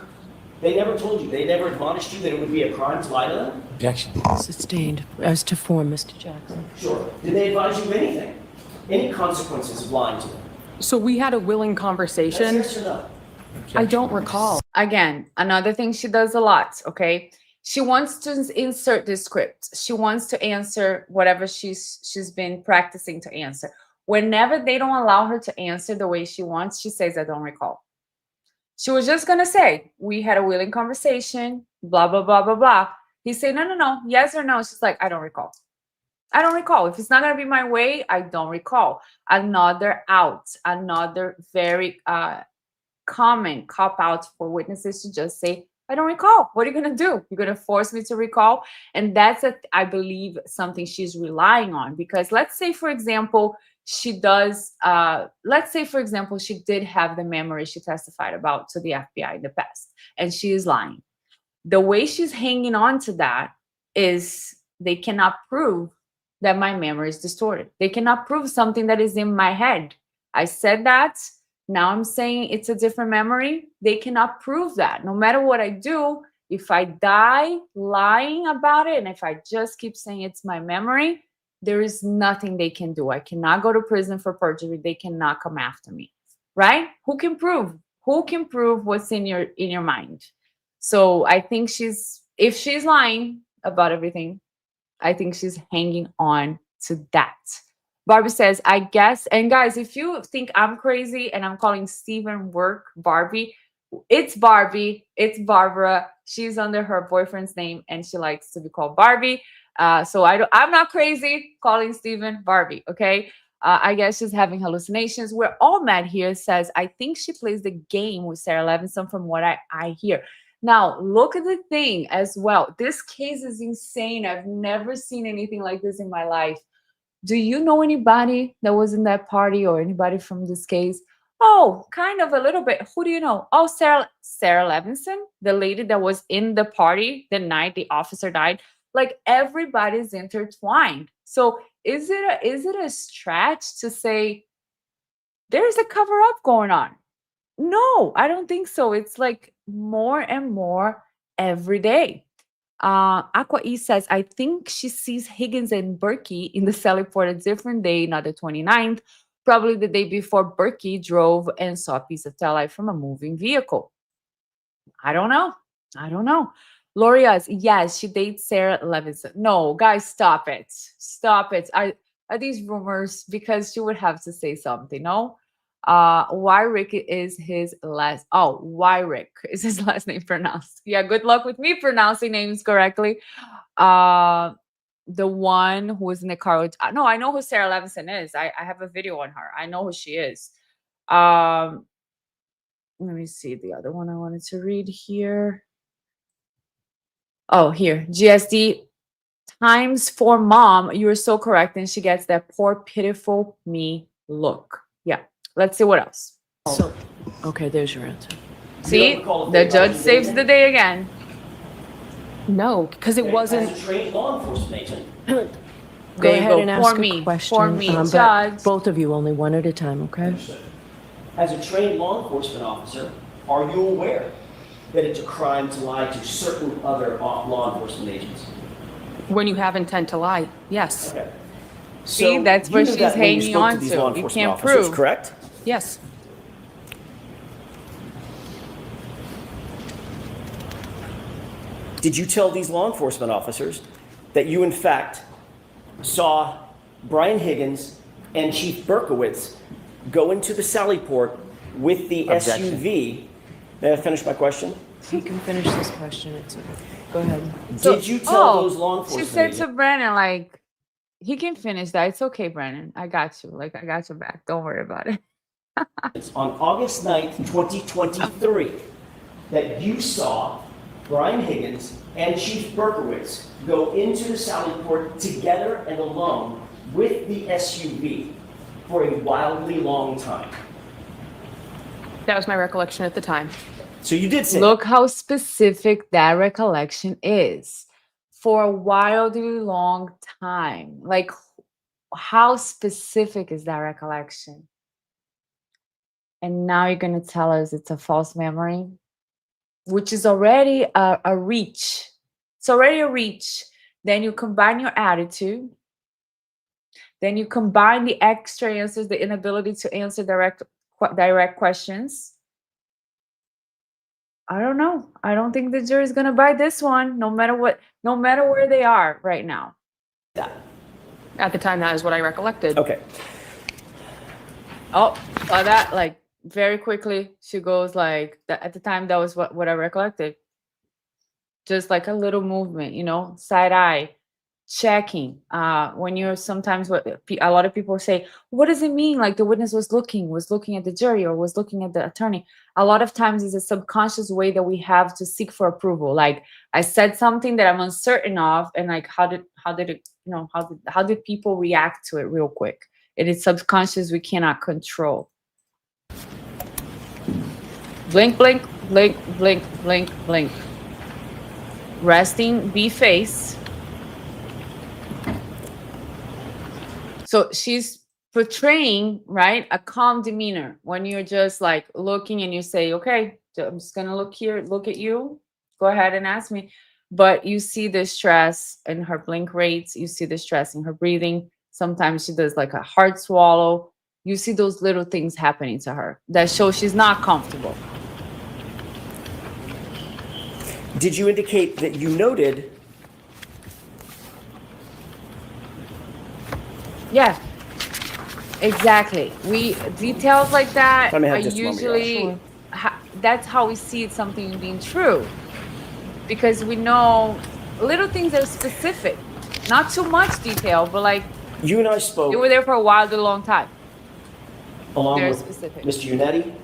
They never told you, they never admonished you that it would be a crime to lie to them? Objection. Sustained. As to form, Mr. Jackson. Sure. Did they advise you of anything? Any consequences of lying to them? So we had a willing That's conversation. yes or no? I don't recall. Again, another thing she does a lot, okay? She wants to insert the script. She wants to answer whatever she's been practicing to answer. Whenever they don't allow her to answer the way she wants, she says, I don't recall. She was just going to say, we had a willing conversation, blah, blah, blah, blah, blah. He said, no, yes or no. She's like, I don't recall. I don't recall. If it's not going to be my way, I don't recall. Another out, another very common cop out for witnesses to just say, I don't recall. What are you going to do? You're going to force me to recall? And that's, I believe, something she's relying on. Because let's say, for example, she did have the memory she testified about to the FBI in the past, and she is lying. The way she's hanging on to that is they cannot prove that my memory is distorted. They cannot prove something that is in my head. I said that. Now I'm saying it's a different memory. They cannot prove that. No matter what I do, if I die lying about it, and if I just keep saying it's my memory, there is nothing they can do. I cannot go to prison for perjury. They cannot come after me, right? Who can prove? Who can prove what's in your mind? So I think if she's lying about everything, I think she's hanging on to that. Barbie says, I guess, and guys, if you think I'm crazy and I'm calling Stephen work Barbie, it's Barbie, it's Barbara. She's under her boyfriend's name and she likes to be called Barbie. So I'm not crazy calling Stephen Barbie, okay? I guess she's having hallucinations. We're all mad here, says, I think she plays the game with Sarah Levinson from what I hear. Now, look at the thing as well. This case is insane. I've never seen anything like this in my life. Do you know anybody that was in that party or anybody from this case? Oh, kind of a little bit. Who do you know? Oh, Sarah Levinson, the lady that was in the party the night the officer died. Like, everybody's intertwined. So is it a stretch to say there's a cover-up going on? No, I don't think so. It's like more and more every day. Aqua E says, I think she sees Higgins and Berkey in the cell report a different day, not the 29th, probably the day before Berkey drove and saw a piece of taillight from a moving vehicle. I don't know. Loria's, yes, she dates Sarah Levinson. No, guys, stop it. Stop it. Are these rumors? Because she would have to say something, no? Wyrick is his last. Oh, Wyrick is his last name pronounced. Yeah, good luck with me pronouncing names correctly. the one who was in the car with, no, I know who Sarah Levinson is. I have a video on her. I know who she is. Let me see the other one I wanted to read here. Oh, here. GSD times for mom. You are so correct. And she gets that poor, pitiful me look. Yeah. Let's see what else. So, okay, there's your answer. See, recall if the they judge got saves you the day again. No, because it wasn't. As a trained law enforcement agent, Go There you ahead go. and For ask me. a question. For me, but judge. both of you, only one at a time, okay? as a trained law enforcement officer, are you aware that it's a crime to lie to certain other law enforcement agents? When you have intent to lie, yes. Okay. See, So that's you where knew she's that when you hanging spoke to on these to. law You enforcement can't officers, prove. correct? Yes. Did you tell these law enforcement officers that you, in fact, saw Brian Higgins and Chief Berkowitz go into the Sallyport with the Objection. SUV? May I finish my question? You can finish this question. It's okay. Go ahead. Did you tell those law enforcement She said agents? to Brandon, like, he can finish that. It's okay, Brandon. I got you. Like, I got your back. Don't worry about it. On August 9th, 2023, that you saw Brian Higgins and Chief Berkowitz go into the Sallyport together and alone with the SUV for a wildly long time. That was my recollection at the time. So you did say Look how specific that recollection is. For a wildly long time. Like, how specific is that recollection? And now you're going to tell us it's a false memory, which is already a reach. It's already a reach. Then you combine your attitude. Then you combine the extra answers, the inability to answer direct questions. I don't know. I don't think the jury's going to buy this one, no matter where they are right now. that. At the time, that is what I recollected. Okay. Oh, saw that? Like, very quickly, she goes like, at the time, that was what I recollected. Just like a little movement, side eye, checking. When you're sometimes, what a lot of people say, what does it mean? Like the witness was looking at the jury or was looking at the attorney. A lot of times it's a subconscious way that we have to seek for approval. Like I said something that I'm uncertain of, and like how did it, how did people react to it real quick? It is subconscious. We cannot control. Blink, blink, blink, blink, blink, blink. Resting B face. So she's portraying, right, a calm demeanor when you're just like looking and you say, okay, I'm just gonna look here, look at you. Go ahead and ask me. But you see the stress in her blink rates. You see the stress in her breathing. Sometimes she does like a hard swallow. You see those little things happening to her that show she's not comfortable. Did you indicate that you noted? Yeah, exactly. Details like that Let me have are just a moment, usually, that's how we see it, something being true. Because we know little things are specific, not too much detail, but like You and I spoke they were there for a while, a long time. along Very with specific. Mr. Unetti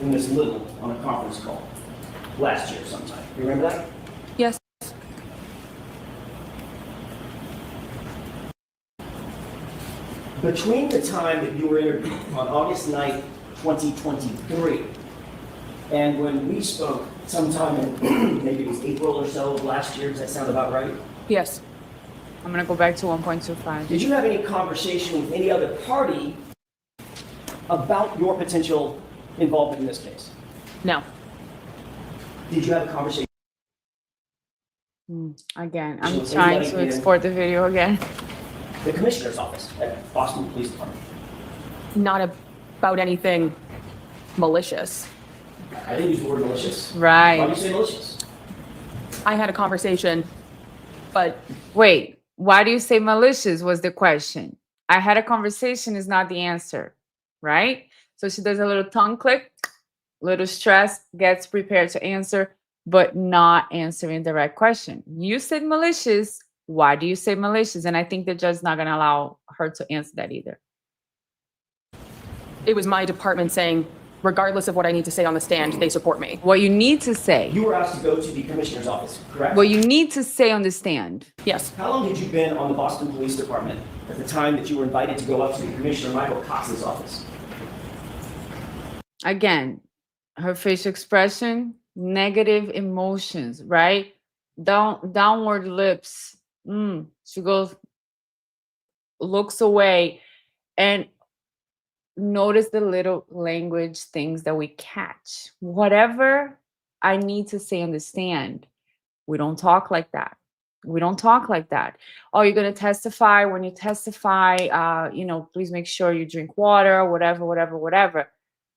and Ms. Little on a conference call last year sometime. You remember that? Yes. Between the time that you were interviewed on August 9th, 2023, and when we spoke sometime in maybe it was April or so of last year, does that sound about right? Yes. I'm gonna go back to 1.25. Did you have any conversation with any other party about your potential involvement in this case? No. Did you have a conversation? Again, I'm So trying anybody to here- export the video again. The commissioner's office at Boston Police Department. Not about anything malicious. I didn't use the word malicious. Why do you Right. say malicious? I had a conversation, but Wait, why do you say malicious was the question? I had a conversation is not the answer, right? So she does a little tongue click, little stress, gets prepared to answer, but not answering the right question. You said malicious, Why do you say malicious? And I think the judge's not going to allow her to answer that either. It was my department saying, regardless of what I need to say on the stand, they support me. What you need to say. You were asked to go to the commissioner's office, correct? What you need to say on the stand. Yes. How long had you been on the Boston Police Department at the time that you were invited to go up to Commissioner Michael Cox's office? Again, her facial expression, negative emotions, right? Downward lips. She goes, looks away, and notice the little language things that we catch. Whatever I need to say on the stand, we don't talk like that. We don't talk like that. Oh, you're going to testify. When you testify, please make sure you drink water, whatever.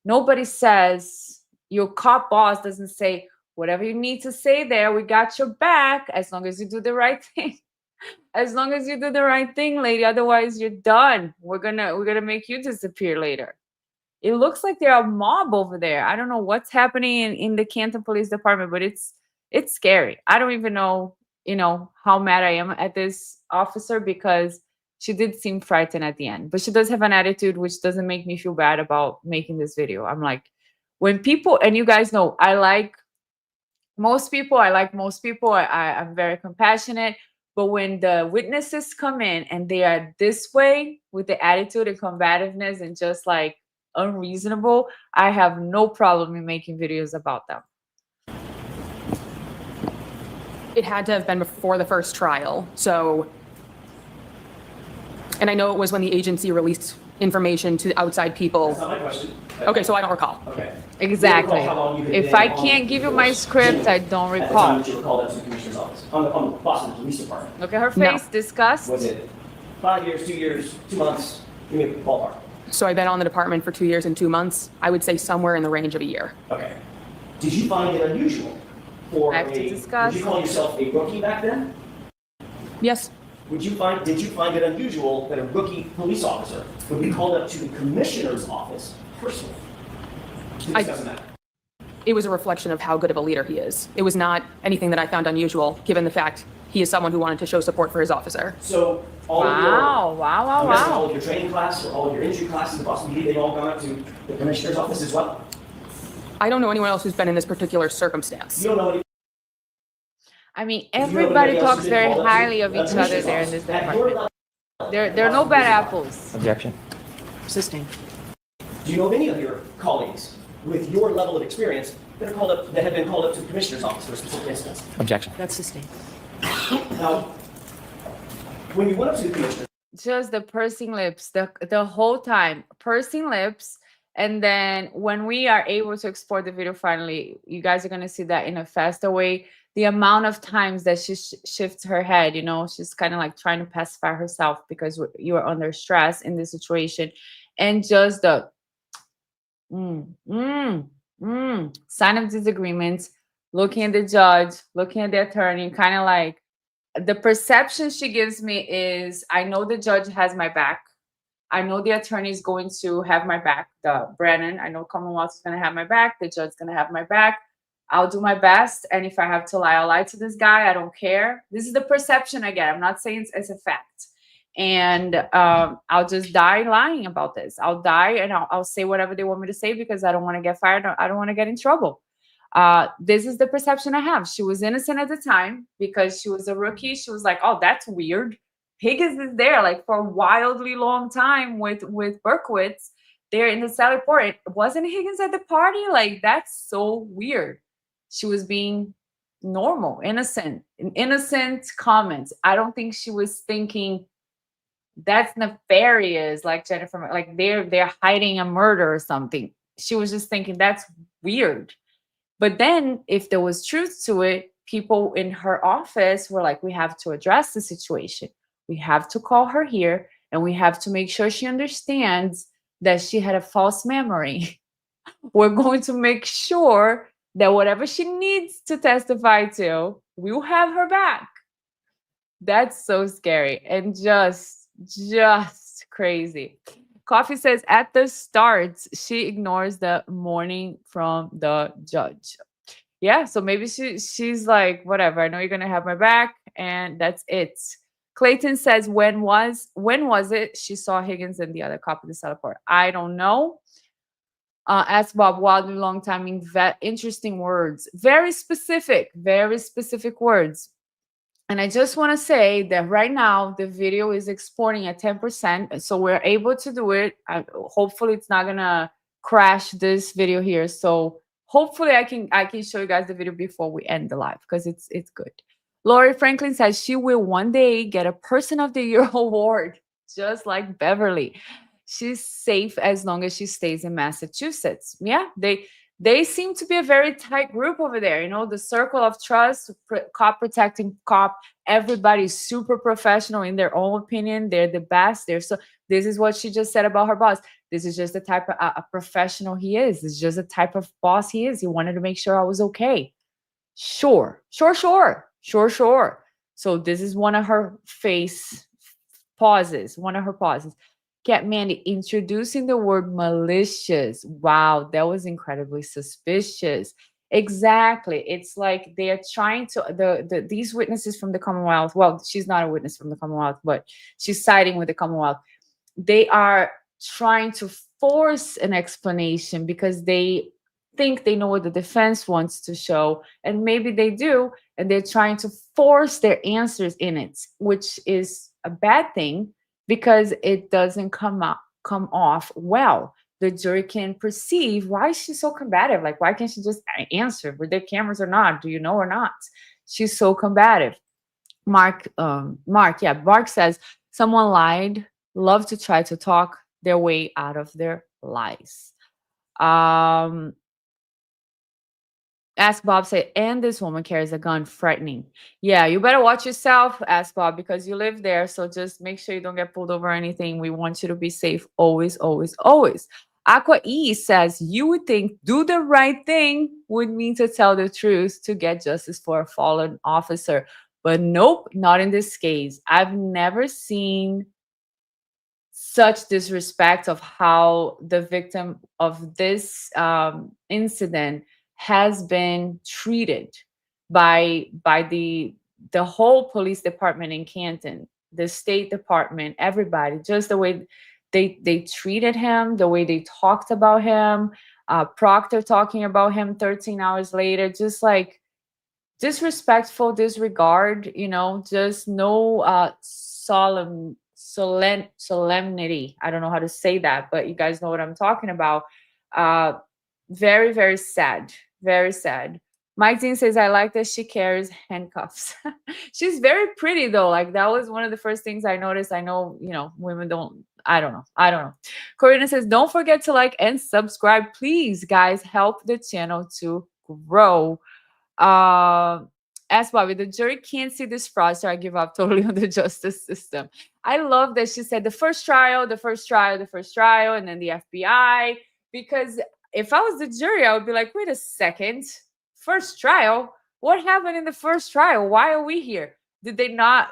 Nobody says, your cop boss doesn't say, whatever you need to say there, we got your back, as long as you do the right thing. As long as you do the right thing, lady, otherwise you're done. We're gonna make you disappear later. It looks like they're a mob over there. I don't know what's happening in the Canton Police Department, but it's scary. I don't even know, how mad I am at this officer, because she did seem frightened at the end. But she does have an attitude which doesn't make me feel bad about making this video. I'm like, when people, and you guys know, I like most people. I'm very compassionate. But when the witnesses come in and they are this way with the attitude and combativeness and just like unreasonable, I have no problem in making videos about them. It had to have been before the first trial. So, and I know it was when the agency released information to outside people. That's not my question. Okay, so I don't recall. Okay. Exactly. Do you recall how long you had If been I on can't give you my force script, I don't at the time recall. that you were called up to the commissioner's office, on the Boston Police Department? Look at her No. face, disgust. Was it 5 years, 2 years, 2 months? Give me a ballpark. So I've been on the department for 2 years and 2 months. I would say somewhere in the range of a year. Okay. Did you find it unusual for Back to discuss. Did you call yourself a rookie back then? Yes. Did you find it unusual that a rookie police officer would be called up to the commissioner's office personally to discuss a matter? It was a reflection of how good of a leader he is. It was not anything that I found unusual, given the fact he is someone who wanted to show support for his officer. So all Wow. of your training class or all of your injury classes in Boston PD, they've all gone up to the commissioner's office as well? I don't know anyone else who's been in this particular circumstance. You don't know any. I mean, you know everybody anybody else talks who's been very called up to highly of the each other commissioner's there in office this at your department. level? There are no bad apples. Objection. Sustain. Do you know of any of your colleagues with your level of experience that have been called up to the commissioner's office for a specific instance? Objection. That's sustained. Now, when you went up to the commissioner, Just the pursing lips, the whole time, pursing lips. And then when we are able to export the video finally, you guys are going to see that in a faster way. The amount of times that she shifts her head, she's kind of like trying to pacify herself because you are under stress in this situation. And just the sign of disagreement, looking at the judge, looking at the attorney, kind of like the perception she gives me is, I know the judge has my back. I know the attorney is going to have my back. Brennan, I know Commonwealth is going to have my back. The judge is going to have my back. I'll do my best. And if I have to lie, I'll lie to this guy. I don't care. This is the perception I get. I'm not saying it's a fact. And I'll just die lying about this. I'll die and I'll say whatever they want me to say because I don't want to get fired. I don't want to get in trouble. This is the perception I have. She was innocent at the time because she was a rookie. She was like, oh, that's weird. Higgins is there like for a wildly long time with Berkowitz. They're in the Sally Port. Wasn't Higgins at the party? Like, that's so weird. She was being normal, innocent comments. I don't think she was thinking that's nefarious, like Jennifer, like they're hiding a murder or something. She was just thinking that's weird. But then if there was truth to it, people in her office were like, we have to address the situation. We have to call her here and we have to make sure she understands that she had a false memory. We're going to make sure that whatever she needs to testify to, we'll have her back. That's so scary and just crazy. Coffee says at the start, she ignores the warning from the judge. yeah, so maybe she's like, whatever, I know you're gonna have my back, and that's it. Clayton says, when was it she saw Higgins and the other cop in the teleport? I don't know. Ask Bob, wildly long timing, interesting words, very specific words. And I just want to say that right now the video is exporting at 10%, so we're able to do it. Hopefully it's not gonna crash this video here. So hopefully I can show you guys the video before we end the live, because it's good. Lori Franklin says she will one day get a Person of the Year award, just like Beverly. She's safe as long as she stays in Massachusetts. Yeah, they seem to be a very tight group over there. You know, the circle of trust, cop protecting cop. Everybody's super professional in their own opinion. They're the best. This is what she just said about her boss. This is just the type of a professional he is. This is just the type of boss he is. He wanted to make sure I was okay. Sure. So this is one of her pauses. Cat Mandy introducing the word malicious. Wow, that was incredibly suspicious. Exactly. It's like they are trying to these witnesses from the Commonwealth. Well, she's not a witness from the Commonwealth, but she's siding with the Commonwealth. They are trying to force an explanation because they think they know what the defense wants to show, and maybe they do, and they're trying to force their answers in it, which is a bad thing, because it doesn't come off well. The jury can perceive, why is she so combative? Like, why can't she just answer? Were there cameras or not? Do you know or not? She's so combative. Mark says, someone lied, love to try to talk their way out of their lies. Ask Bob said, and this woman carries a gun, frightening. Yeah, you better watch yourself, Ask Bob, because you live there. So just make sure you don't get pulled over or anything. We want you to be safe always, always, always. Aqua E says, you would think do the right thing would mean to tell the truth to get justice for a fallen officer. But nope, not in this case. I've never seen such disrespect of how the victim of this incident has been treated by the whole police department in Canton, the State Department, everybody, just the way they treated him, the way they talked about him, Proctor talking about him 13 hours later, just like disrespectful, disregard, you know, just no solemnity. I don't know how to say that, but you guys know what I'm talking about. Very, very sad. Very sad. Mike Dean says, I like that she carries handcuffs. She's very pretty though. Like, that was one of the first things I noticed. I know, you know, women don't, I don't know. Corina says, don't forget to like and subscribe. Please, guys, help the channel to grow. Ask Bobby, the jury can't see this fraud, so I give up totally on the justice system. I love that she said the first trial, and then the FBI, because if I was the jury, I would be like, wait a second, first trial? What happened in the first trial? Why are we here? Were they not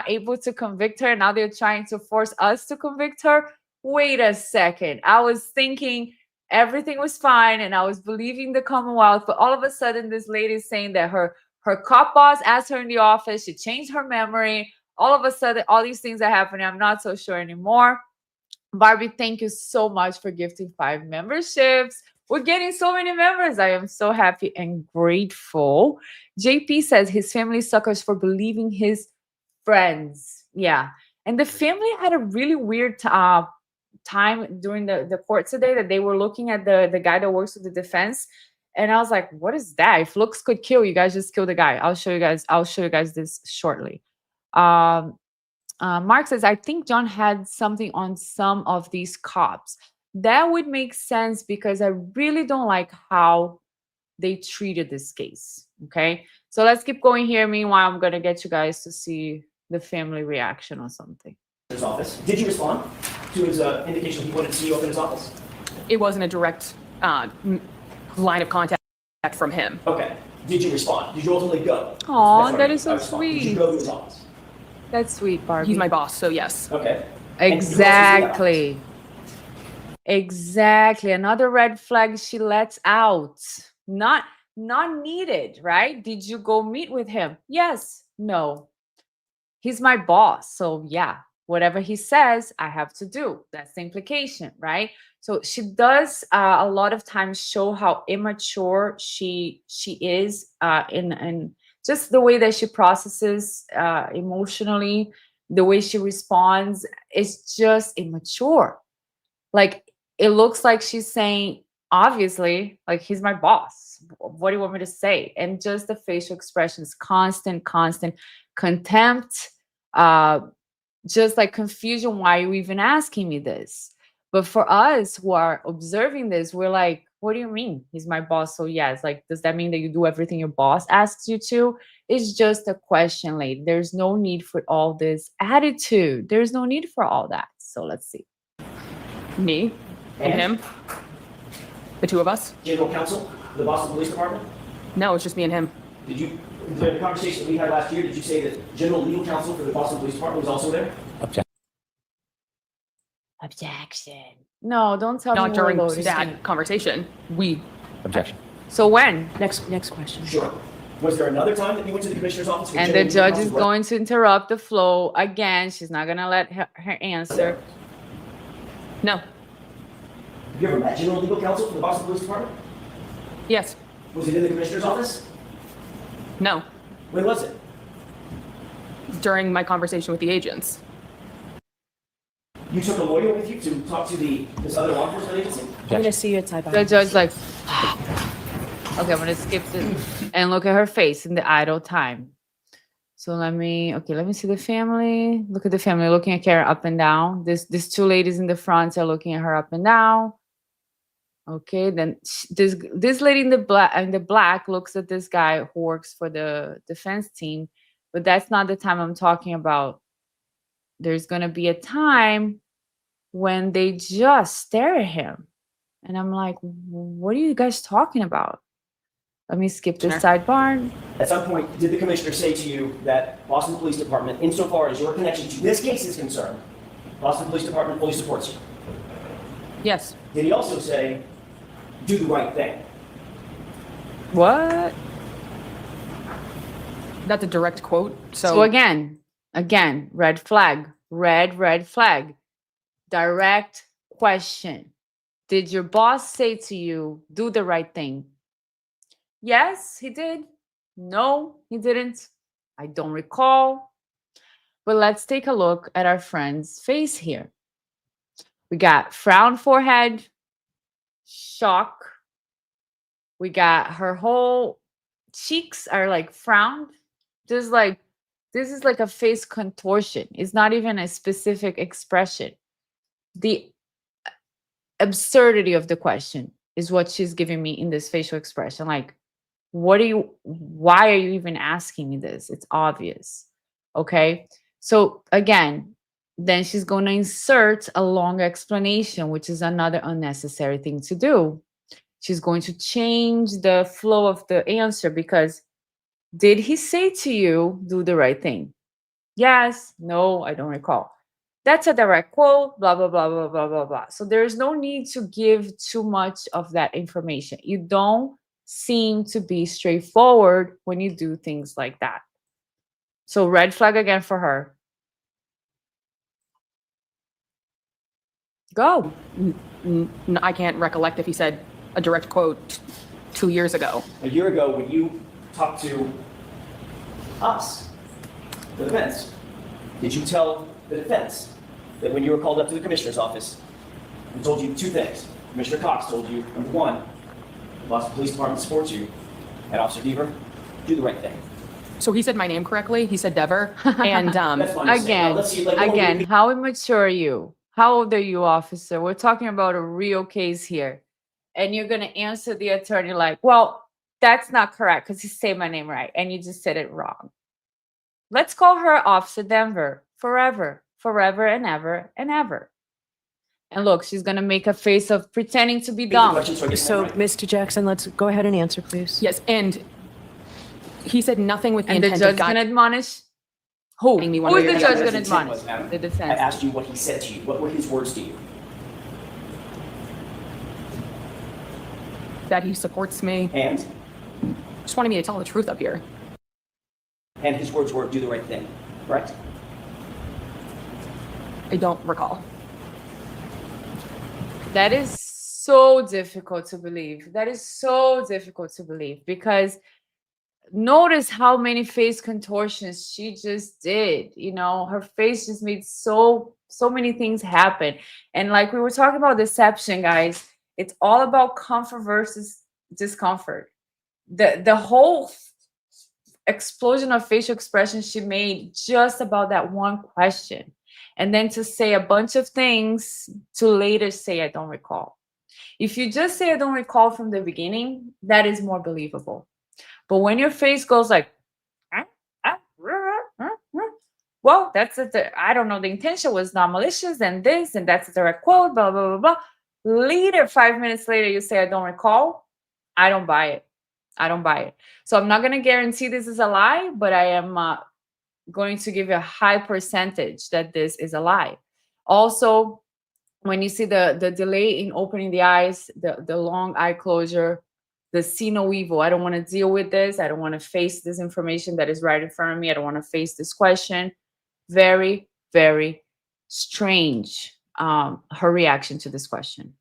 able to convict her? Now they're trying to force us to convict her? Wait a second. I was thinking everything was fine and I was believing the Commonwealth, but all of a sudden this lady is saying that her cop boss asked her in the office, she changed her memory. All of a sudden, all these things are happening. I'm not so sure anymore. Barbie, thank you so much for gifting 5 memberships. We're getting so many members. I am so happy and grateful. JP says his family suckers for believing his friends. Yeah. And the family had a really weird time during the court today, that they were looking at the guy that works with the defense. And I was like, what is that? If looks could kill, you guys just kill the guy. I'll show you guys this shortly. Mark says, I think John had something on some of these cops. That would make sense because I really don't like how they treated this case. Okay, so let's keep going here. Meanwhile, I'm going to get you guys to see the family reaction or something. His office. Did you respond to his indication he wanted to see you up in his office? It wasn't a direct line of contact from him. Okay. Did you respond? Did you ultimately go? Aw, that is so sweet. Did you go to his office? That's sweet, Barbie. He's my boss, so yes. Okay. Exactly. Exactly. Another red flag she lets out. Not Not needed, right? Did you go meet with him? Yes. No. He's my boss. So yeah, whatever he says, I have to do. That's the implication, right? So she does a lot of times show how immature she is in just the way that she processes emotionally, the way she responds is just immature. Like it looks like she's saying, obviously, like he's my boss. What do you want me to say? And just the facial expressions, constant contempt, uh, just like confusion. Why are you even asking me this? But for us who are observing this, we're like, what do you mean? He's my boss. So yes, like, does that mean that you do everything your boss asks you to? It's just a question, lady. There's no need for all this attitude. There's no need for all that. So let's see. Me and him, the two of us. General counsel, the Boston Police Department? No, it's just me and him. Did you, in the conversation we had last year, did you say that general legal counsel for the Boston Police Department was also there? Objection. No, don't tell me Not we're during loading. that conversation. We Objection. So when? Next question. Sure. Was there another time that you went to the commissioner's office? with And the general legal judge counsel? is going to interrupt the flow again. She's not gonna let her answer. Have no. you ever met general legal counsel for the Boston Police Department? Yes. Was it in the commissioner's office? No. When was it? During my conversation with the agents. You took a lawyer with you to talk to this other law enforcement agency? I'm gonna see you at sidebar. The judge like, okay, I'm gonna skip this and look at her face in the idle time. So let me see the family. Look at the family looking at Kara up and down. These two ladies in the front are looking at her up and down. Okay, then this lady in the black looks at this guy who works for the defense team, but that's not the time I'm talking about. There's gonna be a time when they just stare at him, and I'm like, what are you guys talking about? Let me skip this sidebar. At some point, did the commissioner say to you that Boston Police Department, insofar as your connection to this case is concerned, Boston Police Department fully supports you? Yes. Did he also say, do the right thing? What? That's a direct quote. So again, red flag, red flag. Direct question. Did your boss say to you, do the right thing? Yes, he did. No, he didn't. I don't recall. But let's take a look at our friend's face here. We got frown forehead, shock. We got her whole cheeks are like frowned. Just like, this is like a face contortion. It's not even a specific expression. The absurdity of the question is what she's giving me in this facial expression. Like, why are you even asking me this? It's obvious. Okay. So again, then she's going to insert a long explanation, which is another unnecessary thing to do. She's going to change the flow of the answer because did he say to you, do the right thing? Yes, no, I don't recall. That's a direct quote, blah, blah, blah, blah, blah, blah, blah. So there's no need to give too much of that information. You don't seem to be straightforward when you do things like that. So red flag again for her. Go. I can't recollect if he said a direct quote 2 years ago. A year ago, when you talked to us, the defense, did you tell the defense that when you were called up to the commissioner's office, we told you two things? Commissioner Cox told you, number one, the Boston Police Department supports you, and Officer Deaver, do the right thing. So he said my name correctly. He said Dever. And That's what I'm saying. Now, Again, let's see, like, what would again, be- how immature are you? How old are you, officer? We're talking about a real case here. And you're going to answer the attorney like, well, that's not correct because he said my name right. And you just said it wrong. Let's call her Officer Denver forever and ever and ever. And look, she's going to make a face of pretending to be dumb. Questions so I get that So, right. Mr. Jackson, let's go ahead and answer, please. yes, and he said nothing with the And the intent judge of going to guiding admonish? Who? me Who one is way the or the judge other. going to His intent admonish? was, Adam, The I defense. asked you what he said to you. What were his words to you? that he supports me. And Just wanted me to tell the truth up here. And his words were, do the right thing, correct? I don't recall. That is so difficult to believe. That is so difficult to believe because notice how many face contortions she just did. You know, her face just made so many things happen. And like we were talking about deception, guys, it's all about comfort versus discomfort. The whole explosion of facial expression she made just about that one question. And then to say a bunch of things to later say, I don't recall. If you just say, I don't recall from the beginning, that is more believable. But when your face goes like, well, that's it. I don't know. The intention was not malicious and this, and that's a direct quote, blah, blah, blah, blah. Later, 5 minutes later, you say, I don't recall. I don't buy it. I don't buy it. So I'm not going to guarantee this is a lie, but I am going to give you a high percentage that this is a lie. Also, when you see the delay in opening the eyes, the long eye closure, the see no evil. I don't want to deal with this. I don't want to face this information that is right in front of me. I don't want to face this question. Very, very strange, her reaction to this question.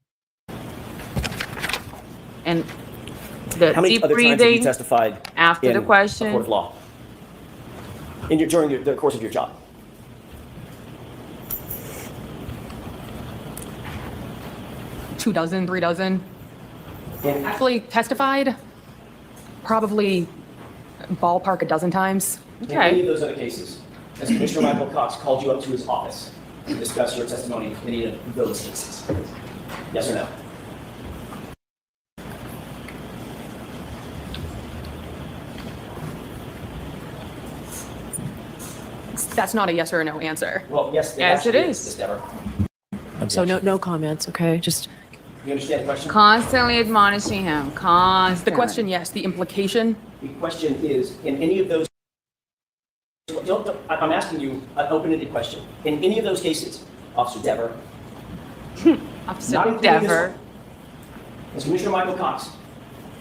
And the How many deep other times have you breathing testified after in the a question. court of law? During the course of your job? Two dozen, 3 dozen. And Actually testified probably ballpark a dozen times. in any Okay. of those other cases, has Commissioner Michael Cox called you up to his office to discuss your testimony in any of those cases? Yes or no? That's not a yes or a no answer. Well, yes, Yes, it actually is. Ms. Dever. So no comments, okay? Just, You understand the question? Constantly admonishing him. Constantly. The question, yes. The implication, The question is, in any of those, I'm asking you an open-ended question. In any of those cases, Officer Dever, Officer not including this Dever. one, has Commissioner Michael Cox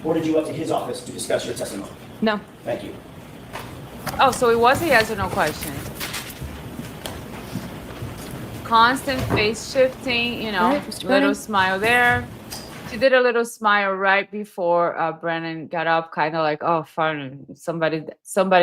ordered you up to his office to discuss your testimony? no. Thank you. Oh, so it was a yes or no question. Constant face shifting, you know, All right, Mr. little Brennan. smile there. She did a little smile right before Brennan got up, kind of like, oh, fine, somebody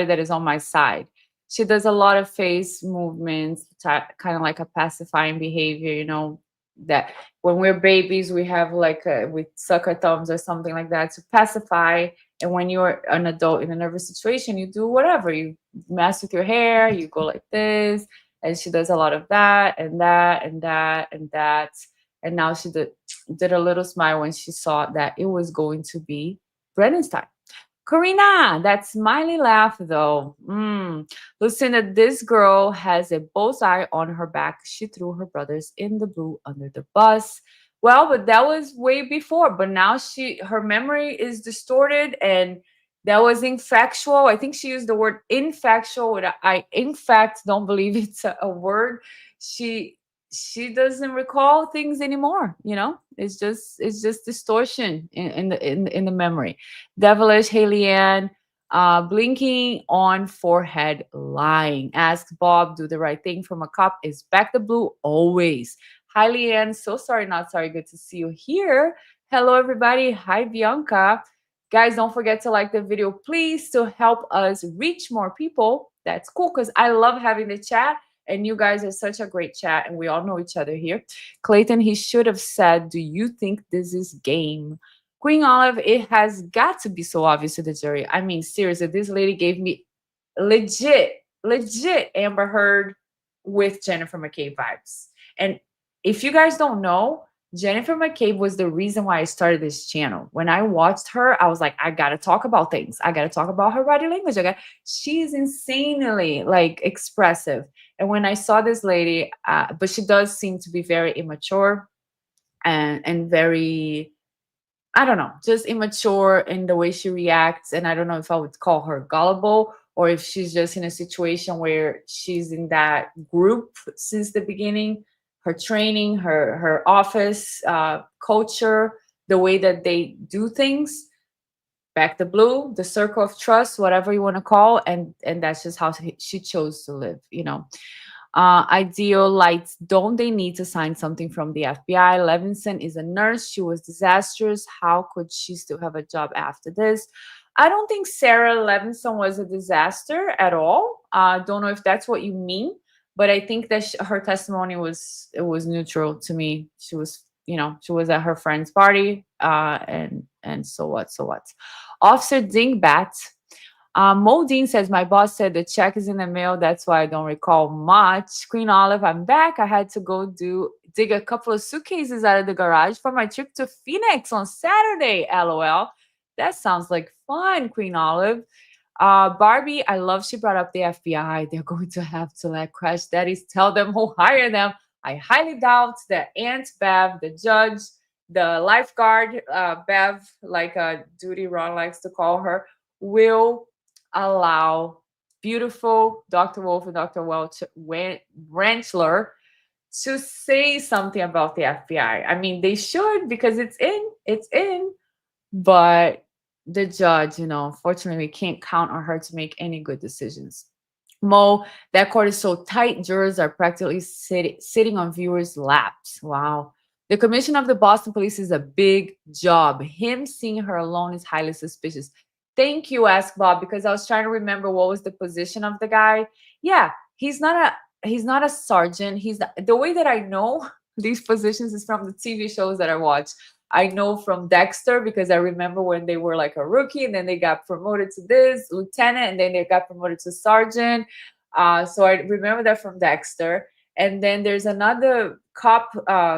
that is on my side. She does a lot of face movements, kind of like a pacifying behavior, you know, that when we're babies, we have like, we suck our thumbs or something like that to pacify. And when you're an adult in a nervous situation, you do whatever. You mess with your hair, you go like this. And she does a lot of that and that and that and that. And now she did a little smile when she saw that it was going to be Brennan's time. Karina, that smiley laugh though. Lucinda, this girl has a bullseye on her back. She threw her brothers in the blue under the bus. Well, but that was way before. But now her memory is distorted, and that was infactual. I think she used the word infactual. I in fact don't believe it's a word. She doesn't recall things anymore. You know, it's just distortion in the memory. Devilish, Haley Ann, blinking on forehead, lying. Ask Bob, do the right thing from a cop. Is back the blue always. Hi, Leanne. So sorry, not sorry. Good to see you here. Hello, everybody. Hi, Bianca. Guys, don't forget to like the video, please, to help us reach more people. That's cool because I love having the chat, and you guys are such a great chat, and we all know each other here. Clayton, he should have said, do you think this is game? Queen Olive, it has got to be so obvious to the jury. I mean, seriously, this lady gave me legit Amber Heard with Jennifer McCabe vibes. And if you guys don't know, Jennifer McCabe was the reason why I started this channel. When I watched her, I was like, I got to talk about things. I got to talk about her body language. She's insanely like expressive. And when I saw this lady, but she does seem to be very immature and very, I don't know, just immature in the way she reacts. And I don't know if I would call her gullible or if she's just in a situation where she's in that group since the beginning. Her training, her office culture, the way that they do things. back the blue, the circle of trust, whatever you want to call, and that's just how she chose to live, you know. Ideal lights, don't they need to sign something from the FBI? Levinson is a nurse. She was disastrous. How could she still have a job after this? I don't think Sarah Levinson was a disaster at all. Don't know if that's what you mean, but I think that her testimony was neutral to me. She was, you know, she was at her friend's party, and so what? Officer Dingbat. Modine says, my boss said the check is in the mail. That's why I don't recall much. Queen Olive, I'm back. I had to go dig a couple of suitcases out of the garage for my trip to Phoenix on Saturday. LOL. That sounds like fun, Queen Olive. Barbie, I love she brought up the FBI. They're going to have to let Crash Daddies tell them who hired them. I highly doubt that Aunt Bev, the judge, the lifeguard, Bev, like Duty Ron likes to call her, will allow beautiful Dr. Wolf and Dr. Ranchler to say something about the FBI. I mean, they should, because it's in, but the judge, you know, unfortunately, can't count on her to make any good decisions. Mo, that court is so tight, jurors are practically sitting on viewers' laps. Wow. The commission of the Boston police is a big job. Him seeing her alone is highly suspicious. Thank you, Ask Bob, because I was trying to remember what was the position of the guy. Yeah, he's not a sergeant. The way that I know these positions is from the TV shows that I watch. I know from Dexter, because I remember when they were like a rookie and then they got promoted to this lieutenant and then they got promoted to sergeant. So I remember that from Dexter. And then there's another cop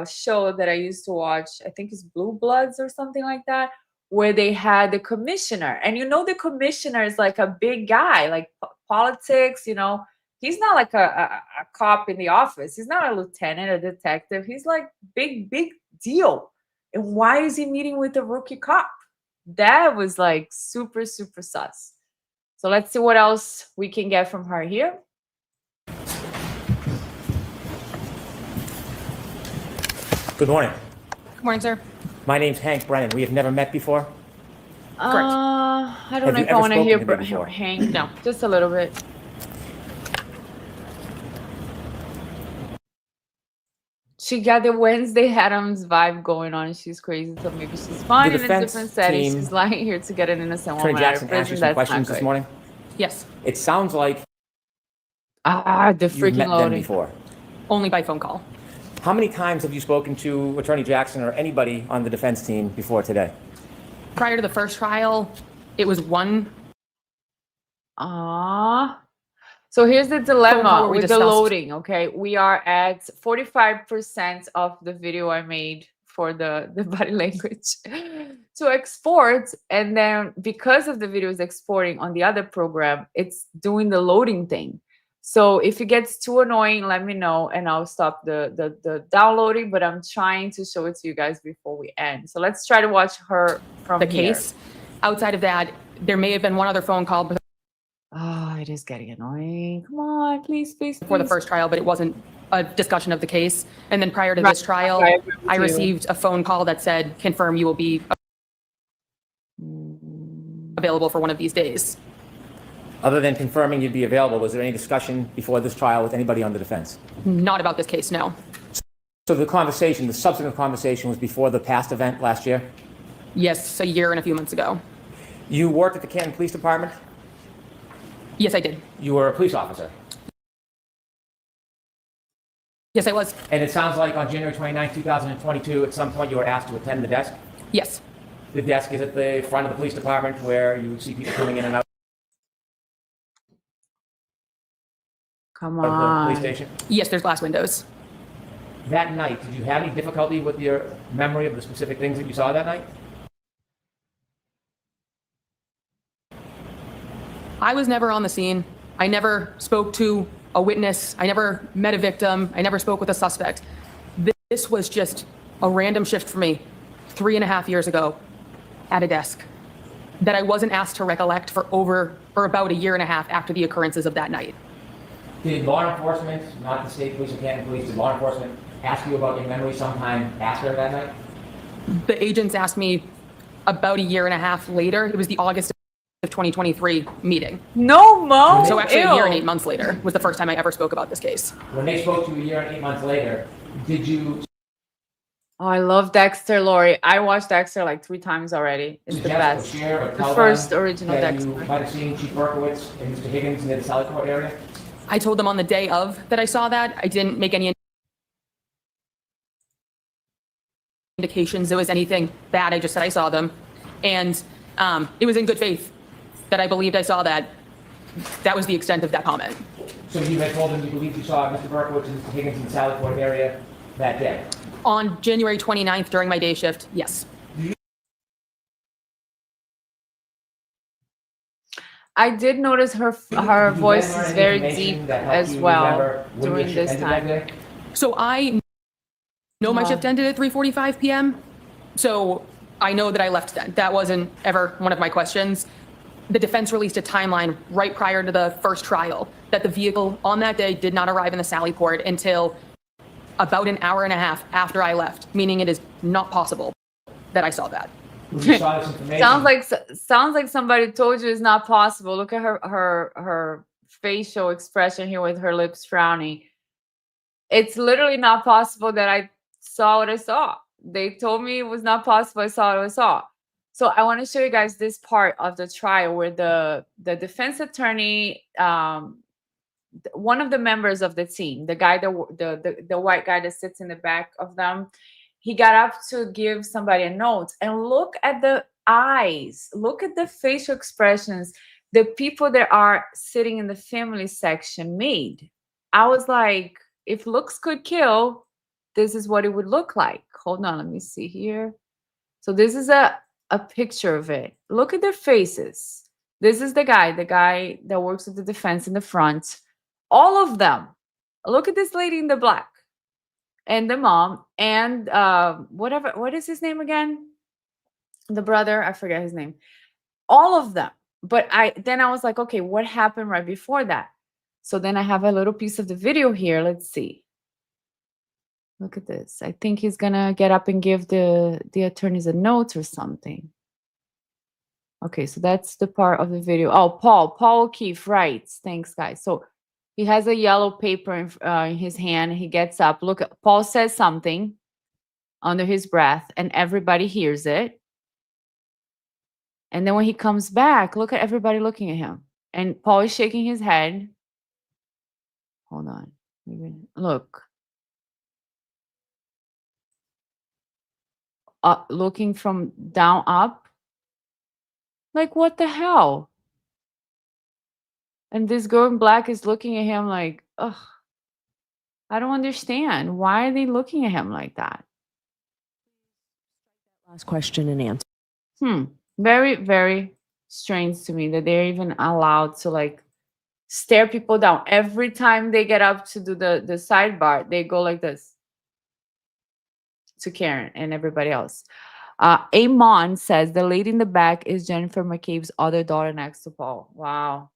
show that I used to watch. I think it's Blue Bloods or something like that, where they had the commissioner. And you know, the commissioner is like a big guy, like politics, you know. He's not like a cop in the office. He's not a lieutenant, a detective. He's like big deal. And why is he meeting with a rookie cop? That was like super, super sus. So let's see what else we can get from her here. Good morning. Good morning, sir. My name's Hank Brennan. We have never met before. I don't know if I want to hear Hank. No, just a little bit. She got the Wednesday Addams vibe going on. She's crazy, so maybe she's fine in a different setting. She's lying here to get an innocent woman out of Jackson prison. asked you some That's questions not this good. morning. Yes, It sounds like The you've freaking met them loading. before. only by phone call. How many times have you spoken to Attorney Jackson or anybody on the defense team before today? Prior to the first trial, it was one. So here's the Phone dilemma call where we with the discussed- loading, okay? We are at 45% of the video I made for the body language to export. And then because of the video is exporting on the other program, it's doing the loading thing. So if it gets too annoying, let me know and I'll stop the downloading, but I'm trying to show it to you guys before we end. So let's try to watch her from The here. case. Outside of that, there may have been one other phone call It is getting annoying. Come on, please. before the first trial, but it wasn't a discussion of the case. And then prior to Right. this trial, I agree with I you. received a phone call that said, confirm you will be available for one of these days. Other than confirming you'd be available, was there any discussion before this trial with anybody on the defense? Not about this case, no. So the conversation, the subsequent conversation was before the past event last year? Yes, a year and a few months ago. You worked at the Canton Police Department? Yes, I did. You were a police officer? Yes, I was. And it sounds like on January 29, 2022, at some point you were asked to attend the desk? Yes. The desk is at the front of the police department where you would see people coming in and out Come of the on. police station? Yes, there's glass windows. That night, did you have any difficulty with your memory of the specific things that you saw that night? I was never on the scene. I never spoke to a witness. I never met a victim. I never spoke with a suspect. This was just a random shift for me 3.5 years ago at a desk that I wasn't asked to recollect for about 1.5 years after the occurrences of that night. Did law enforcement, not the state police or Canton police, did law enforcement ask you about your memory sometime after that night? The agents asked me about a year and a half later. It was the August of 2023 meeting. No, Mo. So actually a year and Ew. 8 months later was the first time I ever spoke about this case. When they spoke to you a year and 8 months later, did you Oh, I love Dexter, Lori. I watched Dexter like 3 times already. It's the suggest best. or share or The tell first them original that Dexter. you might have seen Chief Berkowitz and Mr. Higgins near the Sally Court area? I told them on the day of that I saw that. I didn't make any indications there was anything bad. I just said I saw them. And it was in good faith that I believed I saw that. That was the extent of that comment. So you had told them you believed you saw Mr. Berkowitz and Mr. Higgins in the Sally Court area that day? On January 29th during my day shift, yes. I did notice her Did you voice then learn is any very information deep that helped as you well remember when your during shift this ended that time. day? So I know my Wow. shift ended at 3:45 p.m. So I know that I left then. That wasn't ever one of my questions. The defense released a timeline right prior to the first trial that the vehicle on that day did not arrive in the Sally Port until about an hour and a half after I left, meaning it is not possible that I saw that. When you saw this information, Sounds like somebody told you it's not possible. Look at her facial expression here with her lips frowning. It's literally not possible that I saw what I saw. They told me it was not possible. I saw what I saw. So I want to show you guys this part of the trial where the defense attorney, one of the members of the team, the guy, the white guy that sits in the back of them, he got up to give somebody a note, and look at the eyes, look at the facial expressions the people that are sitting in the family section made. I was like, if looks could kill, this is what it would look like. Hold on, let me see here. So this is a picture of it. Look at their faces. This is the guy that works with the defense in the front. All of them. Look at this lady in the black. And the mom and whatever, what is his name again? The brother, I forget his name. All of them. But I was like, okay, what happened right before that? So then I have a little piece of the video here. Let's see. Look at this. I think he's gonna get up and give the attorneys a note or something. Okay, so that's the part of the video. Oh, Paul O'Keefe writes. Thanks, guys. So he has a yellow paper in his hand. He gets up. Look, Paul says something under his breath, and everybody hears it. And then when he comes back, look at everybody looking at him. And Paul is shaking his head. Hold on. Look. Looking from down up. Like, what the hell? And this girl in black is looking at him like, ugh, I don't understand. Why are they looking at him like that? Last question and answer. Very, very strange to me that they're even allowed to like stare people down. Every time they get up to do the sidebar, they go like this to Karen and everybody else. Amon says the lady in the back is Jennifer McCabe's other daughter next to Paul. Wow.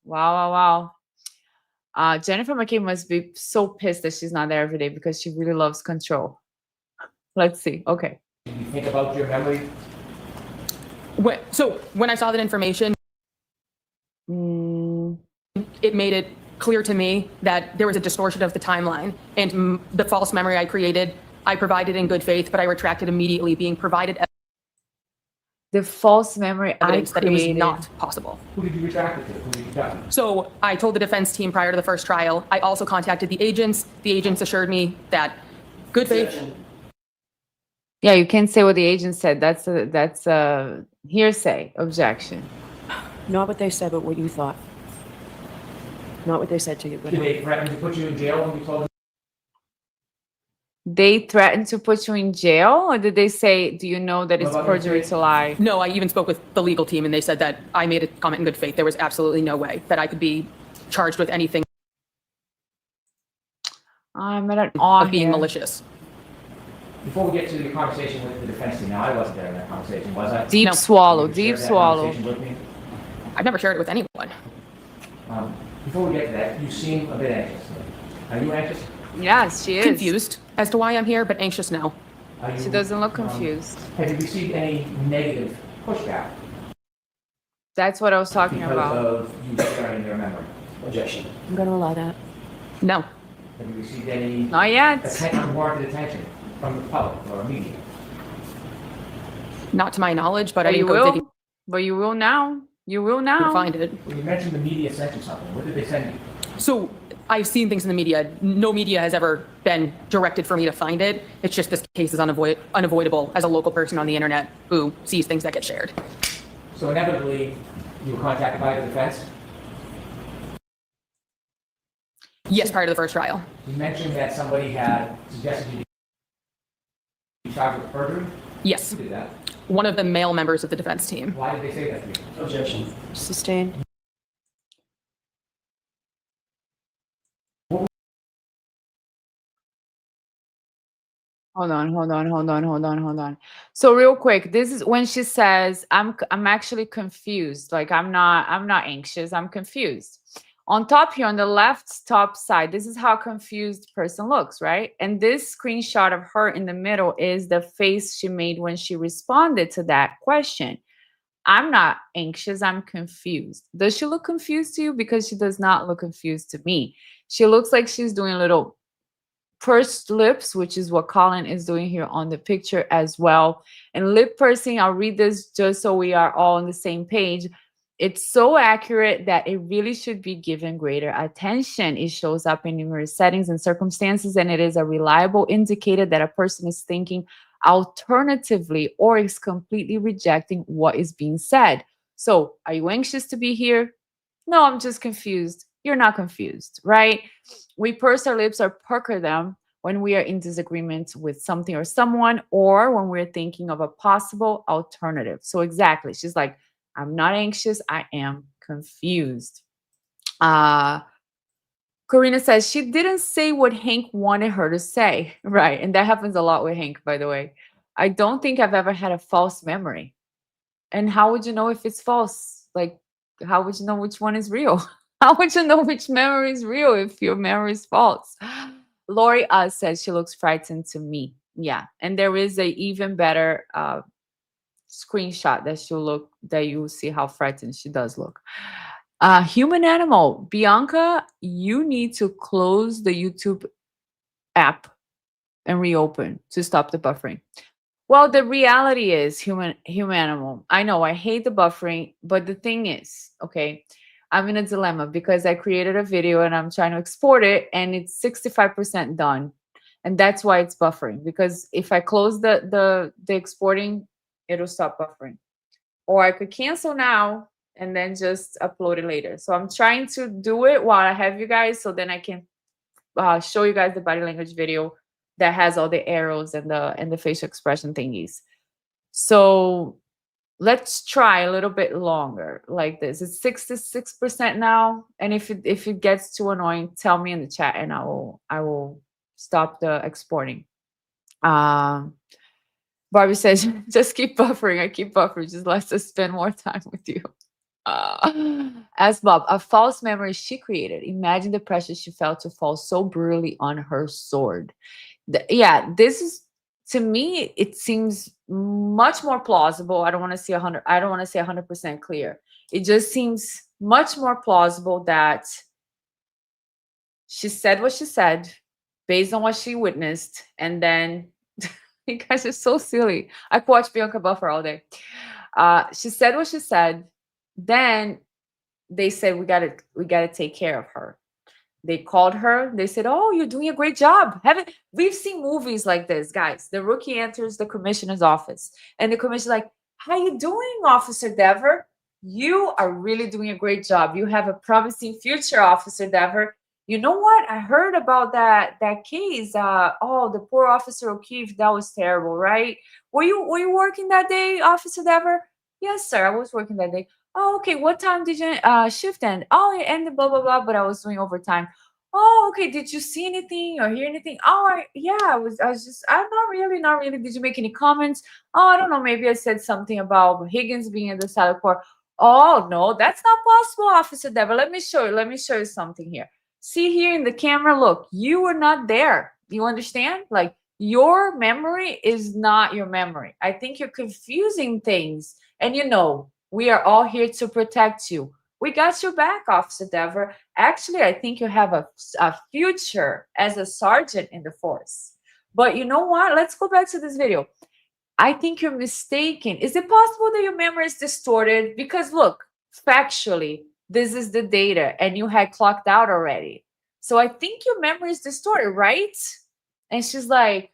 Jennifer McCabe must be so pissed that she's not there every day because she really loves control. Let's see. Okay. did you think about your memory? So when I saw that information, it made it clear to me that there was a distortion of the timeline, and the false memory I created, I provided in good faith, but I retracted immediately, being provided The false memory I evidence that it was created. not possible. Who did you retract it to? Who did you tell? So I told the defense team prior to the first trial. I also contacted the agents. The agents assured me that good faith. Yeah, you can't say what the agent said. That's a hearsay objection. Not what they said, but what you thought. Not what they said to you, but Did they threaten to put you in jail when you told them? They threatened to put you in jail, or did they say, do you know that it's What about perjury the- to lie? No, I even spoke with the legal team, and they said that I made a comment in good faith. There was absolutely no way that I could be charged with anything I'm at an awe of being here. malicious. Before we get to the conversation with the defense team, now I wasn't there in that conversation, was I? Deep No. swallow, Can you deep share that swallow. conversation with me? I've never shared it with anyone. Before we get to that, you seem a bit anxious. Are you anxious? Yes, she is. Confused as to why I'm here, but anxious now. Are you, She doesn't look um, confused. Have you received any negative pushback That's what I was talking because about. of you sharing your memory? Objection. I'm going to allow that. No. Have you received any Not yet. unwarranted attention from the public or media? Not to my knowledge, but I But you didn't go will. But you will now. You will to now. find it. Well, you mentioned the media sent you something. What did they send you? So I've seen things in the media. No media has ever been directed for me to find it. It's just this case is unavoidable as a local person on the internet who sees things that get shared. So inevitably, you were contacted by the defense. Yes, prior to the first trial. You mentioned that somebody had suggested you be charged with perjury. Yes. Who did that? One of the male members of the defense team. Why did they say that to you? Objection. Sustained. Hold on. So real quick, this is when she says, I'm actually confused. Like I'm not anxious, I'm confused. On top here on the left top side, this is how confused person looks, right? And this screenshot of her in the middle is the face she made when she responded to that question. I'm not anxious, I'm confused. Does she look confused to you? Because she does not look confused to me. She looks like she's doing a little pursed lips, which is what Colin is doing here on the picture as well. And lip pursing, I'll read this just so we are all on the same page. It's so accurate that it really should be given greater attention. It shows up in numerous settings and circumstances, and it is a reliable indicator that a person is thinking alternatively or is completely rejecting what is being said. So, are you anxious to be here? No, I'm just confused. You're not confused, right? We purse our lips or pucker them when we are in disagreement with something or someone, or when we're thinking of a possible alternative. So exactly, she's like, I'm not anxious, I am confused. Karina says she didn't say what Hank wanted her to say, right? And that happens a lot with Hank, by the way. I don't think I've ever had a false memory. And how would you know if it's false? Like, how would you know which one is real? How would you know which memory is real if your memory is false? Lori says she looks frightened to me. Yeah, and there is a even better screenshot that you'll see how frightened she does look. Human animal. Bianca, you need to close the YouTube app and reopen to stop the buffering. Well, the reality is human animal. I know I hate the buffering, but the thing is, okay, I'm in a dilemma because I created a video and I'm trying to export it and it's 65% done. And that's why it's buffering, because if I close the exporting, it'll stop buffering. Or I could cancel now and then just upload it later. So I'm trying to do it while I have you guys, so then I can show you guys the body language video that has all the arrows and the facial expression thingies. So let's try a little bit longer like this. It's 66% now. And if it gets too annoying, tell me in the chat and I will stop the exporting. Barbie says, just keep buffering. I keep buffering. Just let's just spend more time with you. As Bob, a false memory she created. Imagine the pressure she felt to fall so brutally on her sword. Yeah, this is, to me, it seems much more plausible. I don't want to say 100% clear. It just seems much more plausible that she said what she said based on what she witnessed, and then you guys are so silly. I could watch Bianca buffer all day. She said what she said. Then they said we gotta take care of her. They called her. They said, "Oh, you're doing a great job." We've seen movies like this, guys? The rookie enters the commissioner's office, and the commissioner's like, "How you doing, Officer Dever? You are really doing a great job. You have a promising future, Officer Dever. You know what? I heard about that case. Oh, the poor Officer O'Keefe. That was terrible, right? Were you working that day, Officer Dever?" "Yes, sir. I was working that day." "Oh, okay. What time did you shift end?" "Oh, it ended blah, blah, blah, but I was doing overtime." "Oh, okay. Did you see anything or hear anything?" "Oh, yeah, I was just, I'm not really. Did you make any comments?" "Oh, I don't know. Maybe I said something about Higgins being in the salad court." "Oh, no, that's not possible, Officer Dever. Let me show you something here. See here in the camera, look, you were not there. You understand? Like, Your memory is not your memory. I think you're confusing things. And you know, we are all here to protect you. We got your back, Officer Dever. Actually, I think you have a future as a sergeant in the force. But you know what? Let's go back to this video. I think you're mistaken. Is it possible that your memory is distorted? Because look, factually, this is the data and you had clocked out already. So I think your memory is distorted, right? And she's like,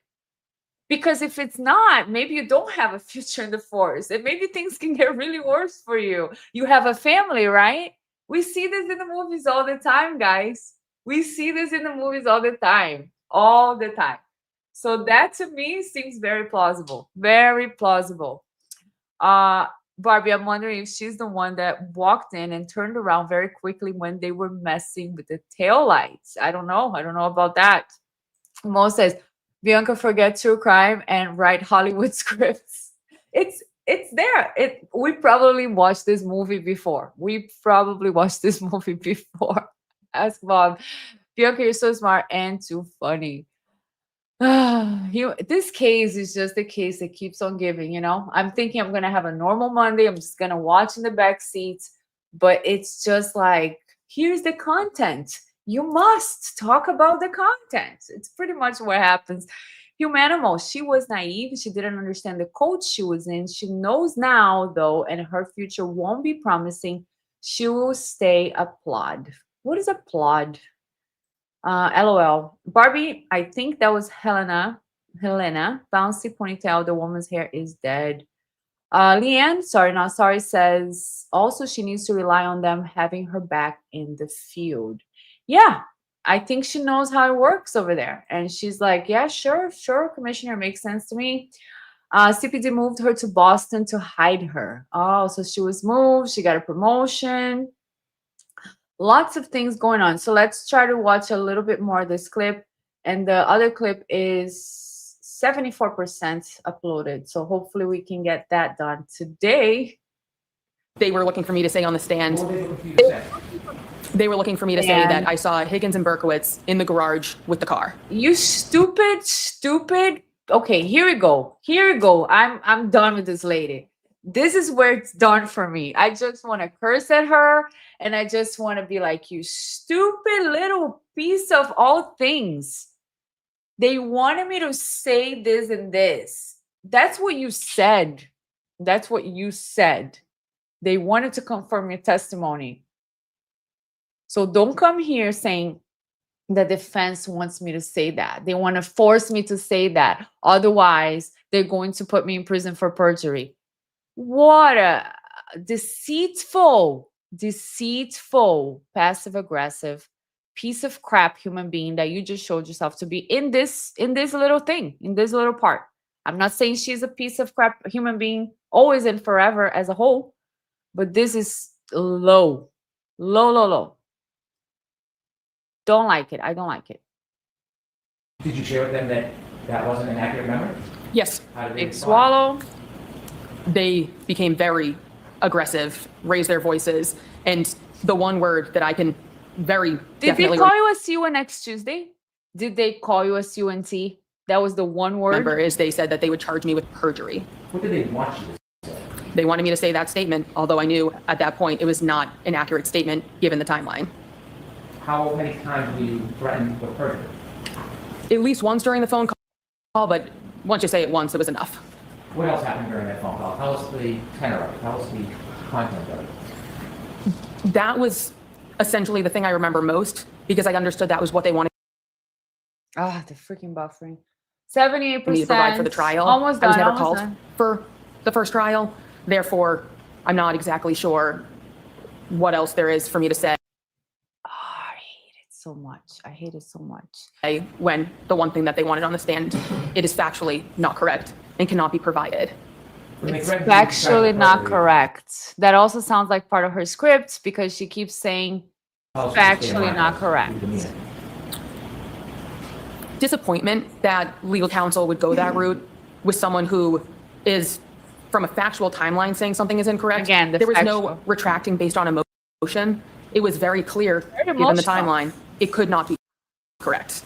because if it's not, maybe you don't have a future in the force and maybe things can get really worse for you. You have a family, right? We see this in the movies all the time, guys. We see this in the movies all the time, all the time. So that to me seems very plausible, very plausible. Barbie, I'm wondering if she's the one that walked in and turned around very quickly when they were messing with the tail lights. I don't know. I don't know about that. Mo says, Bianca, forget true crime and write Hollywood scripts. It's there. We probably watched this movie before. Ask Bob. Bianca, you're so smart and too funny. This case is just a case that keeps on giving, you know. I'm thinking I'm gonna have a normal Monday. I'm just gonna watch in the back seats, but it's just like, here's the content. You must talk about the content. It's pretty much what happens. Humanimal, she was naive. She didn't understand the code she was in. She knows now, though, and her future won't be promising. She will stay applaud. What is applaud? LOL. Barbie, I think that was Helena. Bouncy ponytail. The woman's hair is dead. Leanne, sorry, not sorry, says also she needs to rely on them having her back in the field. Yeah, I think she knows how it works over there. And she's like, yeah, sure, Commissioner, makes sense to me. CPD moved her to Boston to hide her. Oh, so she was moved. She got a promotion. Lots of things going on. So let's try to watch a little bit more of this clip. And the other clip is 74% uploaded. So hopefully we can get that done today. They were looking for me to say on the stand. What were they looking for you to say? They were looking for me to say that I saw Higgins and Berkowitz in the garage with the car. You stupid. Okay, here we go. I'm done with this lady. This is where it's done for me. I just want to curse at her and I just want to be like, you stupid little piece of all things. They wanted me to say this and this. That's what you said. They wanted to confirm your testimony. So don't come here saying the defense wants me to say that. They want to force me to say that. Otherwise, they're going to put me in prison for perjury. What a deceitful, passive-aggressive piece of crap human being that you just showed yourself to be in this little thing, in this little part. I'm not saying she's a piece of crap human being always and forever as a whole, but this is low. Don't like it. I don't like it. Did you share with them that that wasn't an accurate memory? Yes. How did they Big respond? swallow. They became very aggressive, raised their voices, and the one word that I can very Did they definitely call you a CUN next Tuesday? Did they call you a CUNT? That was the one word. remember is they said that they would charge me with perjury. What did they want you to say? They wanted me to say that statement, although I knew at that point it was not an accurate statement given the timeline. How many times were you threatened with perjury? At least once during the phone call, but once you say it once, it was enough. What else happened during that phone call? Tell us the tenor of it. Tell us the content of it. That was essentially the thing I remember most because I understood that was what they wanted Ah, the freaking buffering. 78%. me to provide for the trial. Almost I was done. never Almost called done. for the first trial. Therefore, I'm not exactly sure what else there is for me to say Oh, I hate it so much. when the one thing that they wanted on the stand, it is factually not correct and cannot be provided. When they It's threatened you with factually not perjury, correct. That also sounds like part of her script because she keeps saying tell us what the state of factually mind not was, correct. your demeanor. Disappointment that legal counsel would go that route with someone who is from a factual timeline saying something is incorrect. Again, the there was factual. no retracting based on emotion. It was very clear, given the emotional. timeline, it could not be correct.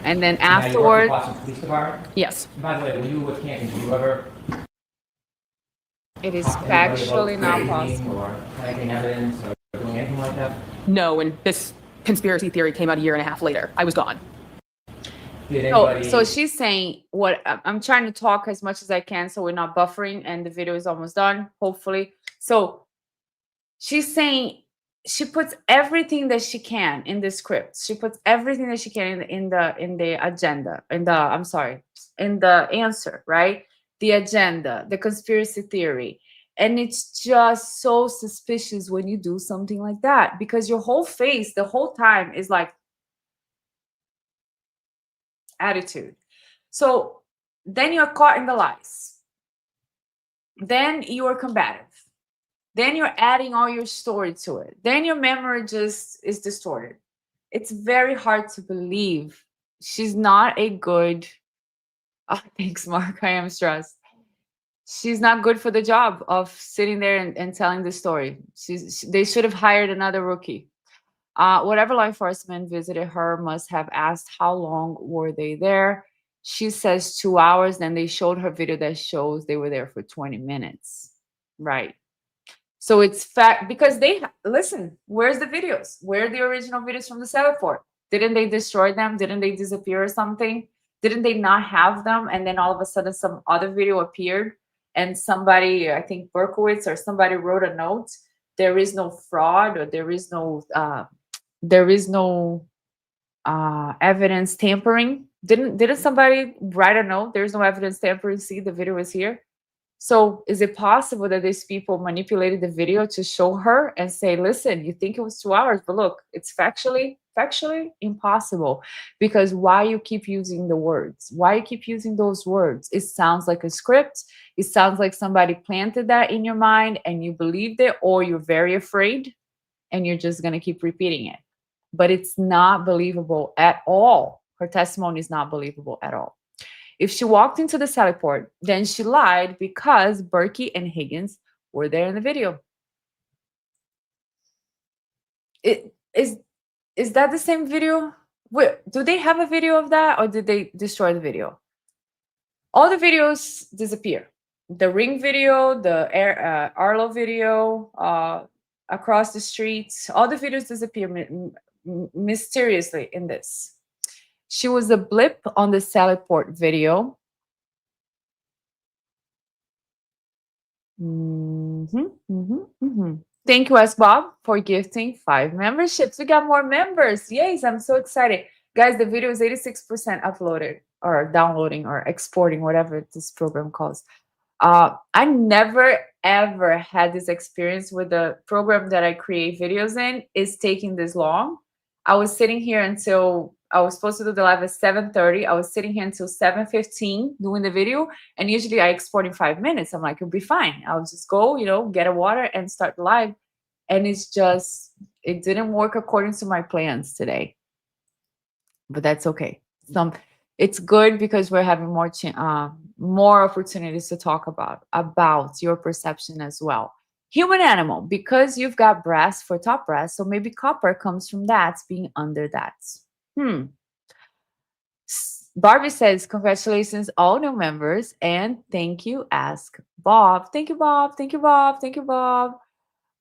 And then Now you work for afterwards, Boston Police Department? Yes. By the way, when you were with Canton, did you ever it is talk to anybody factually about not creating possible. or planting evidence or doing anything like that? No, and this conspiracy theory came out a year and a half later. I was gone. Did So, anybody? so she's saying what I'm trying to talk as much as I can so we're not buffering and the video is almost done, hopefully. So she's saying she puts everything that she can in the script. She puts everything that she can in the agenda, in the answer, right? The agenda, the conspiracy theory. And it's just so suspicious when you do something like that because your whole face the whole time is like attitude. So then you're caught in the lies. Then you are combative. Then you're adding all your story to it. Then your memory just is distorted. It's very hard to believe. She's not a good. Oh, thanks, Mark. I am stressed. She's not good for the job of sitting there and telling the story. They should have hired another rookie. Whatever law enforcement visited her must have asked how long were they there. She says 2 hours. Then they showed her video that shows they were there for 20 minutes. Right. So it's fact because they listen. Where's the videos? Where are the original videos from the Salaport? Didn't they destroy them? Didn't they disappear or something? Didn't they not have them? And then all of a sudden some other video appeared and somebody, I think Berkowitz or somebody wrote a note. There is no fraud or there is no evidence tampering. Didn't somebody write a note? There's no evidence tampering. See, the video is here. So is it possible that these people manipulated the video to show her and say, listen, you think it was 2 hours, but look, it's factually impossible. Because why you keep using the words? Why you keep using those words? It sounds like a script. It sounds like somebody planted that in your mind and you believed it, or you're very afraid and you're just going to keep repeating it. But it's not believable at all. Her testimony is not believable at all. If she walked into the Salaport, then she lied because Berkey and Higgins were there in the video. Is that the same video? Wait, do they have a video of that or did they destroy the video? All the videos disappear. The Ring video, the Arlo video, across the streets, all the videos disappear mysteriously in this. She was a blip on the Salaport video. Thank you, S. Bob, for gifting 5 memberships. We got more members. Yes, I'm so excited. Guys, the video is 86% uploaded or downloading or exporting, whatever this program calls. I never, ever had this experience with the program that I create videos in is taking this long. I was sitting here until I was supposed to do the live at 7:30. I was sitting here until 7:15 doing the video. And usually I export in 5 minutes. I'm like, it'll be fine. I'll just go, get a water and start the live. And it didn't work according to my plans today. But that's okay. It's good because we're having more opportunities to talk about your perception as well. Human animal, because you've got brass for top brass, so maybe copper comes from that being under that. Barbie says, congratulations, all new members, and thank you, Ask Bob. Thank you, Bob. Thank you, Bob. Thank you, Bob.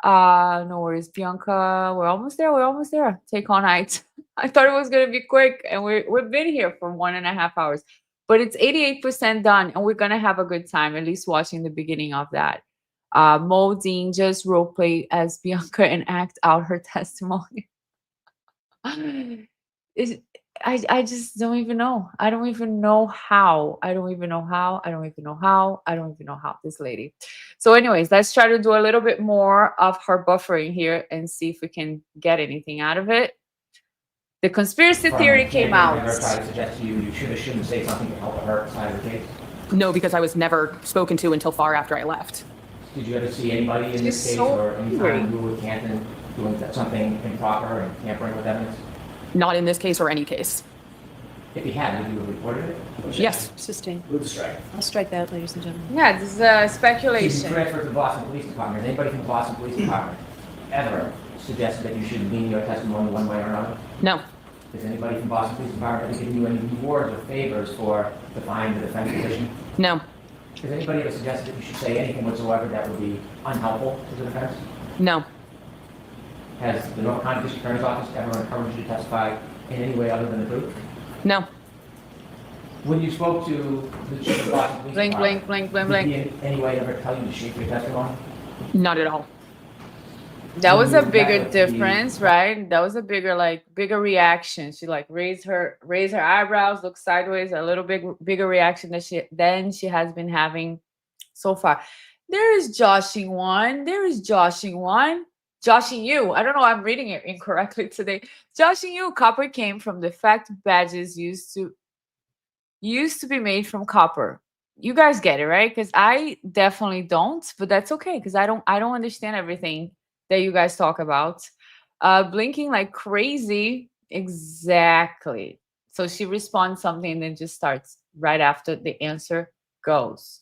No worries, Bianca. We're almost there. Take all night. I thought it was gonna be quick, and we've been here for 1.5 hours, but it's 88% done, and we're gonna have a good time, at least watching the beginning of that. Molding, just role play as Bianca and act out her testimony. I just don't even know. I don't even know how. This lady. So anyways, let's try to do a little bit more of her buffering here and see if we can get anything out of it. The conspiracy theory came out. Never tried to suggest to you should or shouldn't say something to help her side of the case? No, because I was never spoken to until far after I left. Did you ever see anybody in this case or any time you were with Canton doing something improper and tampering with evidence? Not in this case or any case. If you had, would you have reported it? Yes. Sustain. Move to strike. I'll strike that, ladies and gentlemen. Yeah, this is You speculation. transferred to the Boston Police Department. Has anybody from the Boston Police Department ever suggested that you should lean your testimony one way or another? No. Has anybody from Boston Police Department ever given you any rewards or favors for defying the defense position? No, Has anybody ever suggested that you should say anything whatsoever that would be unhelpful to the defense? no, Has the North Carolina District Attorney's Office ever encouraged you to testify in any way other than the truth? no, When you spoke to the chief of Boston Police Blink, Department, blink, blink, blink, did he blink. in any way ever tell you to shape your testimony? not at all. That was a You bigger met the- difference, right? That was a bigger reaction. She like raised her eyebrows, looked sideways, a little bigger reaction than she has been having so far. There is joshing one. There is joshing one. Joshing you. I don't know. I'm reading it incorrectly today. Joshing you. Copper came from the fact badges used to be made from copper. You guys get it, right? Because I definitely don't, but that's okay because I don't understand everything that you guys talk about. Blinking like crazy. Exactly. So she responds something and then just starts right after the answer goes.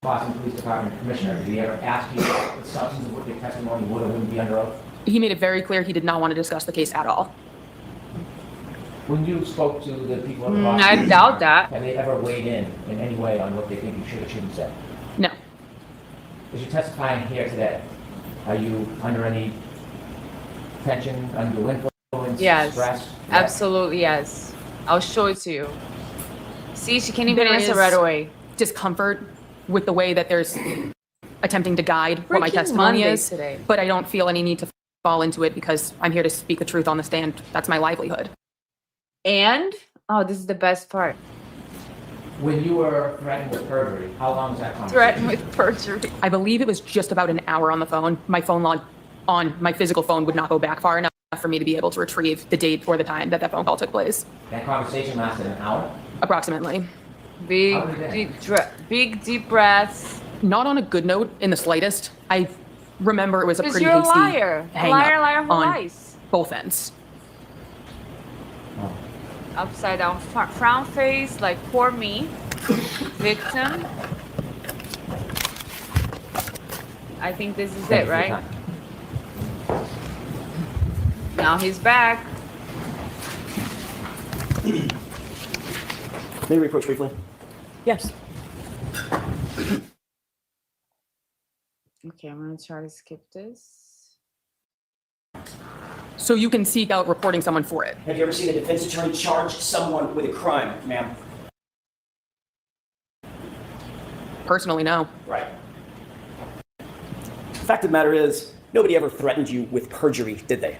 Boston Police Department Commissioner, did he ever ask you the substance of what your testimony would or wouldn't be under oath? He made it very clear he did not want to discuss the case at all. When you spoke to the people at the I Boston Police doubt Department, that. have they ever weighed in any way on what they think you should or shouldn't say? No, As you're testifying here today, are you under any tension, undue influence, Yes. stress? Absolutely, yes. I'll show it to you. See, she can't even There answer is- right away. discomfort with the way that there's attempting to guide what my Freaking testimony Monday is, today. but I don't feel any need to fall into it because I'm here to speak the truth on the stand. That's my livelihood. And oh, this is the best part. When you were threatened with perjury, how long was that conversation? Threatened with perjury. I believe it was just about an hour on the phone. My phone log on my physical phone would not go back far enough for me to be able to retrieve the date or the time that phone call took place. That conversation lasted an hour? Approximately. Big, How did it big, deep breaths. Not on a good note in the slightest. I remember it was a Because pretty you're a hasty liar. A hang liar, up liar who on lies. both ends. Oh. Upside down frown face, like poor me. Victim. I think this is Thank it, you for your right? time. Now he's back. May we approach briefly? Yes. Okay, I'm gonna try to skip this. So you can seek out reporting someone for it. Have you ever seen a defense attorney charge someone with a crime, ma'am? Personally, no. Right. Fact of the matter is, nobody ever threatened you with perjury, did they?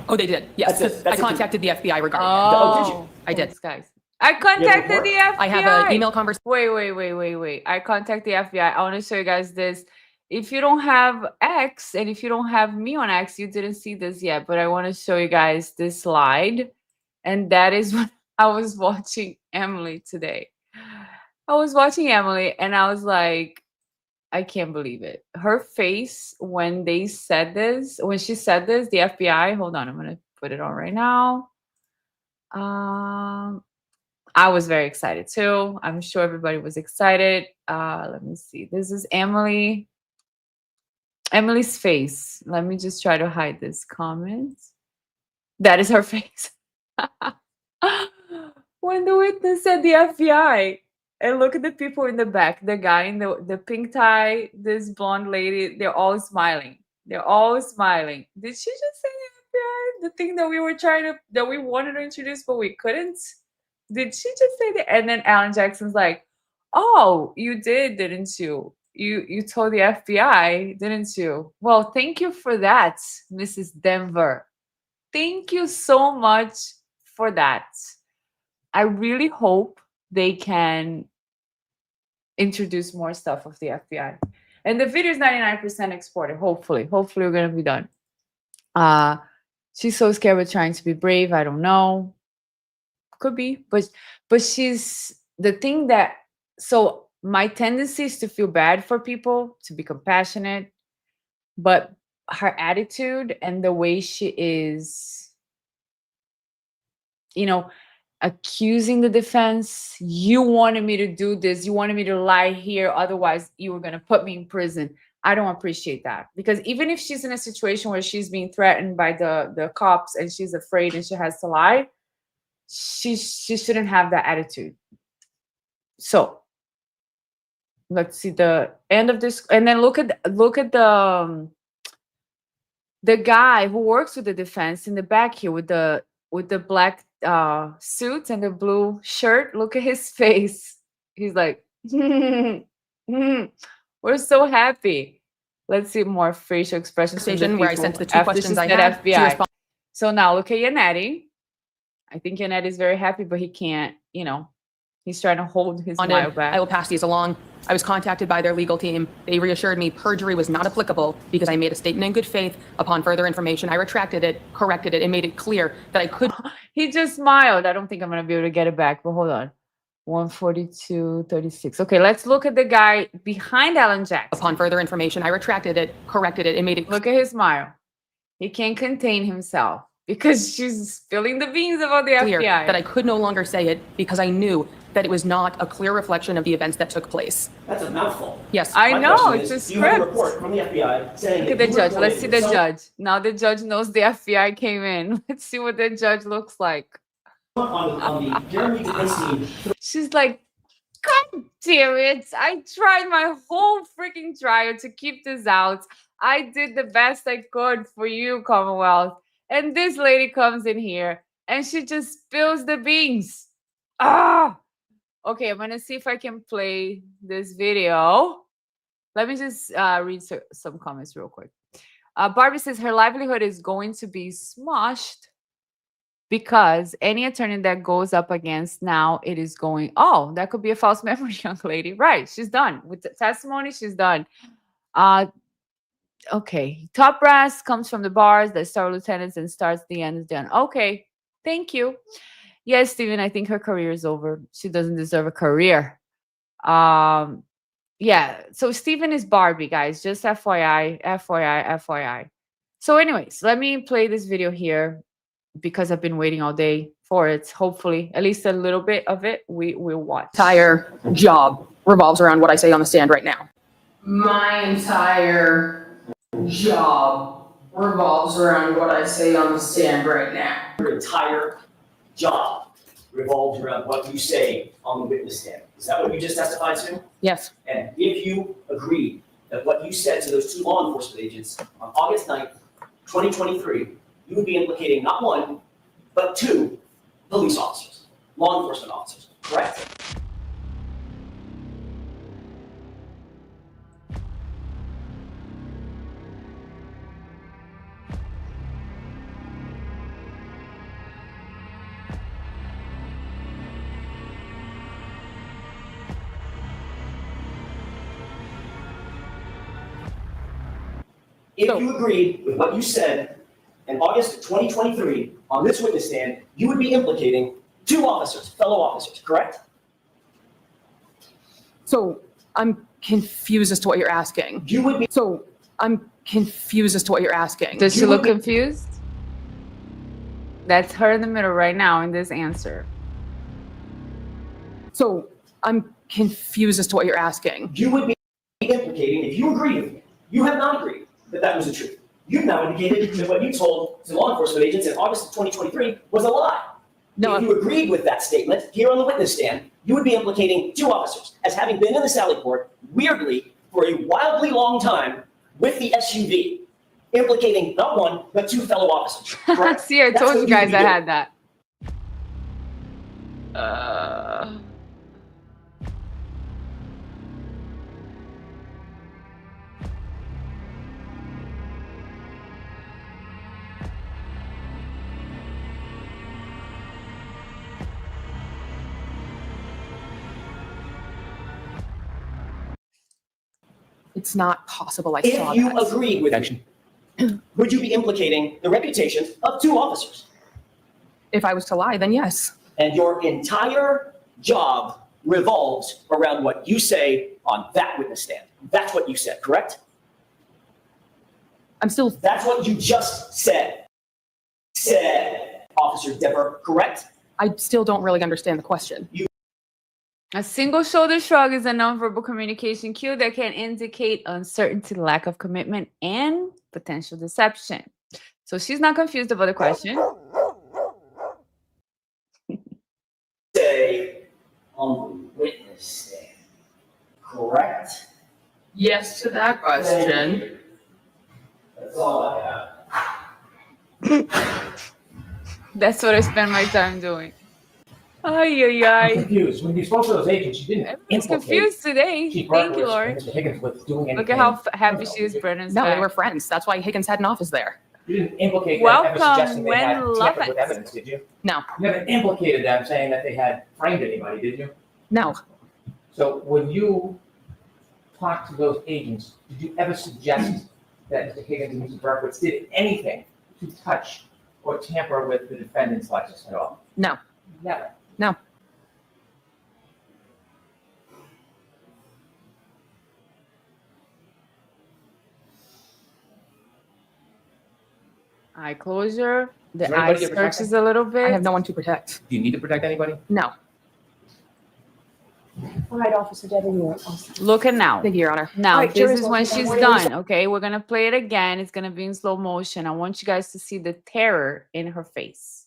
Oh, they did. Yes. That's it. That's I it. contacted the FBI regarding it. Oh, did you? I did. Thanks, guys. I contacted report? the FBI. I have an email conversation. Wait. I contact the FBI. I want to show you guys this. If you don't have X and if you don't have me on X, you didn't see this yet, but I want to show you guys this slide. And that is when I was watching Emily today. I was watching Emily and I was like, I can't believe it. Her face when they said this, when she said this, the FBI, hold on, I'm going to put it on right now. I was very excited too. I'm sure everybody was excited. Let me see. This is Emily's face. Let me just try to hide this comment. That is her face. When the witness said the FBI, and look at the people in the back, the guy in the pink tie, this blonde lady, they're all smiling. They're all smiling. Did she just say the FBI? The thing that we wanted to introduce, but we couldn't? Did she just say that? And then Alan Jackson's like, oh, you did, didn't you? You told the FBI, didn't you? Well, thank you for that, Mrs. Denver. Thank you so much for that. I really hope they can introduce more stuff of the FBI. And the video is 99% exported, hopefully. Hopefully we're going to be done. She's so scared of trying to be brave. I don't know. Could be. But she's the thing that... So my tendency is to feel bad for people, to be compassionate. But her attitude and the way she is, accusing the defense, you wanted me to do this, you wanted me to lie here, otherwise you were going to put me in prison. I don't appreciate that, because even if she's in a situation where she's being threatened by the cops and she's afraid and she has to lie, she shouldn't have that attitude. So let's see the end of this, and then look at the guy who works with the defense in the back here with the black suit and the blue shirt. Look at his face. He's like, we're so happy. Let's see more facial expressions from the Conversation where I people sent the two after questions she I said had. She FBI. responded. So now look at Yannetti. I think Yannetti is very happy, but he can't, you know, he's trying to hold his smile back. I will pass these along. I was contacted by their legal team. They reassured me perjury was not applicable because I made a statement in good faith. Upon further information, I retracted it, corrected it, and made it clear that I could. He just smiled. I don't think I'm going to be able to get it back, but hold on. 142.36. Okay, let's look at the guy behind Alan Jackson. Upon further information, I retracted it, corrected it, and made it Look at his smile. He can't contain himself because she's spilling the beans about the clear FBI. that I could no longer say it because I knew that it was not a clear reflection of the events that took place. That's a mouthful. Yes. I My know, question it's a is, do you have a script. report from the FBI saying Look at that the you judge. Let's see the reported judge. Now the judge knows the FBI came in. Let's see what the judge looks like. someone on the Jeremy defense team She's like, God damn it. I tried my whole freaking trial to keep this out. I did the best I could for you, Commonwealth. And this lady comes in here and she just spills the beans. Ah! Okay, I'm going to see if I can play this video. Let me just read some comments real quick. Barbie says her livelihood is going to be smushed because any attorney that goes up against now, it is going, oh, that could be a false memory, young lady. Right, she's done. With the testimony, she's done. Okay, top brass comes from the bars that start lieutenants and starts the end is done. Okay, thank you. Yes, Stephen, I think her career is over. She doesn't deserve a career. Yeah, so Stephen is Barbie, guys. Just FYI, FYI, FYI. So anyways, let me play this video here because I've been waiting all day for it. Hopefully, at least a little bit of it, we will watch. Entire job revolves around what I say on the stand right now. My entire job revolves around what I say on the stand right now. your entire job revolves around what you say on the witness stand. Is that what you just testified to? Yes. And if you agree that what you said to those two law enforcement agents on August 9th, 2023, you would be implicating not one, but two police officers, law enforcement officers, correct? If you agreed with what you said in August of 2023 on this witness stand, you would be implicating two officers, fellow officers, correct? So I'm confused as to what you're asking. You would be. So I'm confused as to what you're asking. Does she You look would be- confused? That's her in the middle right now in this answer. So I'm confused as to what you're asking. You would be implicating, if you agree with me, you have not agreed that that was the truth. You've now indicated that what you told to law enforcement agents in August of 2023 was a lie. No, If you agreed with that statement here on the witness stand, you would be implicating two officers as having been in the Sally Port, weirdly, for a wildly long time with the SUV, implicating not one, but two fellow officers. correct? See, I That's told what you you would guys be I doing. had that. it's not possible I saw If you that. agreed with me, would you be implicating the reputations of two officers? If I was to lie, then yes. And your entire job revolves around what you say on that witness stand. That's what you said, correct? I'm still, That's what you just said. Said, Officer Dipper, correct? I still don't really understand the question. A single shoulder shrug is a nonverbal communication cue that can indicate uncertainty, lack of commitment, and potential deception. So she's not confused about the question. say on the witness stand, correct? Yes to that question. That's all I have. That's what I spend my time doing. Ay, ay, I'm ay. confused. When you spoke to those agents, you didn't Everyone's implicate confused today. Chief Thank you, Berkowitz Lord. and Mr. Higgins with doing anything. Look at how happy criminal, she is. did you? Brennan's No, they back. were friends. That's why Higgins had an office there. You didn't implicate them ever Welcome, suggesting they had Wen tampered with Lovett. evidence, did you? No, You never implicated them saying that they had framed anybody, did you? no, So when you talked to those agents, did you ever suggest that Mr. Higgins and Mr. Berkowitz did anything to touch or tamper with the defendant's Lexus at all? no. Never. No. Eye closure. The Is there eye anybody you're protecting? searches a little I bit. have no one to protect. Do you need to protect anybody? No. All right, Officer Debbie, you're awesome. Look at now. Thank you, Your Honor. Now, All right, this jury's is when looking at she's what it done. Okay, we're gonna play it again. It's gonna be in slow motion. I want you guys to see the terror in her face.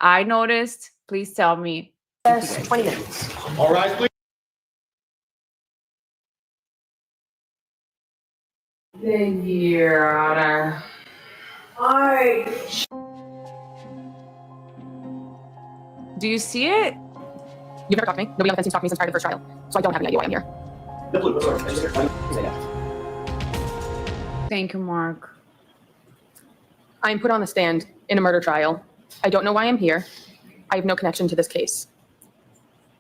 I noticed. Please tell me. Yes, 20 minutes. All right, please. Thank you, Your Honor. All right. Do you see it? You've never talked to me. Nobody on the fence team's talked to me since prior to the first trial. So I don't have any idea why I'm here. No clue whatsoever. I just heard funny say that. Thank you, Mark. I'm put on the stand in a murder trial. I don't know why I'm here. I have no connection to this case.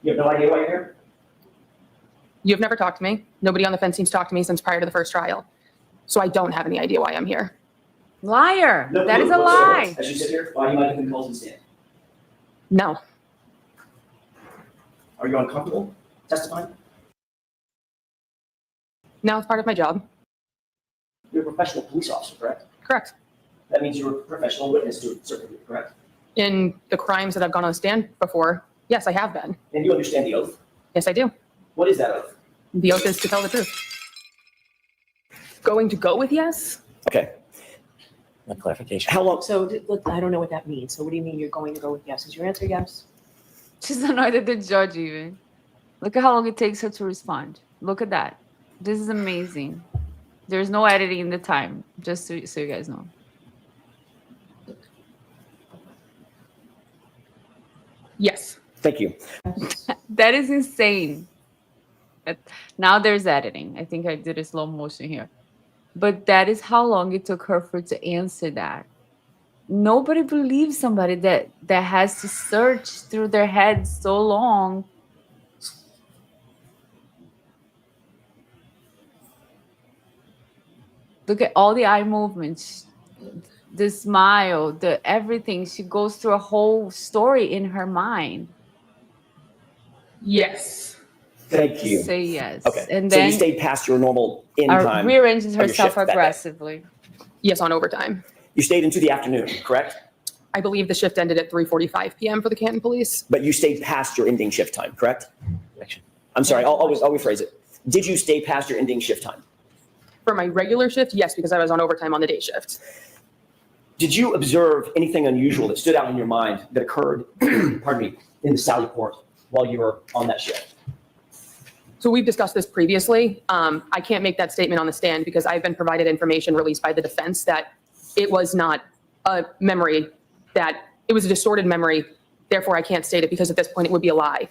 You have no idea why you're here? You've never talked to me. Nobody on the fence team's talked to me since prior to the first trial. So I don't have any idea why I'm here. Liar. No That clue is a whatsoever. lie. As you sit here, why you might have been called to the stand. No. Are you uncomfortable testifying? Now it's part of my job. You're a professional police officer, correct? Correct. That means you're a professional witness to a certain degree, correct? In the crimes that I've gone on the stand before, yes, I have been. And you understand the oath? Yes, I do. What is that oath? The oath is to tell the truth. Going to go with yes? Okay. No clarification. How long? So look, I don't know what that means. So what do you mean you're going to go with yes? Is your answer yes? She's annoyed at the judge even. Look at how long it takes her to respond. Look at that. This is amazing. There's no editing in the time, just so you guys know. Yes. Thank you. That is insane. Now there's editing. I think I did a slow motion here. But that is how long it took her for to answer that. Nobody believes somebody that has to search through their head so long. Look at all the eye movements, the smile, the everything. She goes through a whole story in her mind. Yes. Thank you. Say yes. Okay. And So you then stayed past your normal in time. rearranges your herself shift that day. aggressively. Yes, on overtime. You stayed into the afternoon, correct? I believe the shift ended at 3:45 p.m. for the Canton Police. But you stayed past your ending shift time, correct? I'm sorry, I'll rephrase it. Did you stay past your ending shift time? For my regular shift, yes, because I was on overtime on the day shift. Did you observe anything unusual that stood out in your mind that occurred, pardon me, in the Sally Port while you were on that shift? So we've discussed this previously. I can't make that statement on the stand because I've been provided information released by the defense that it was not a memory, that it was a distorted memory. Therefore, I can't state it because at this point it would be a lie.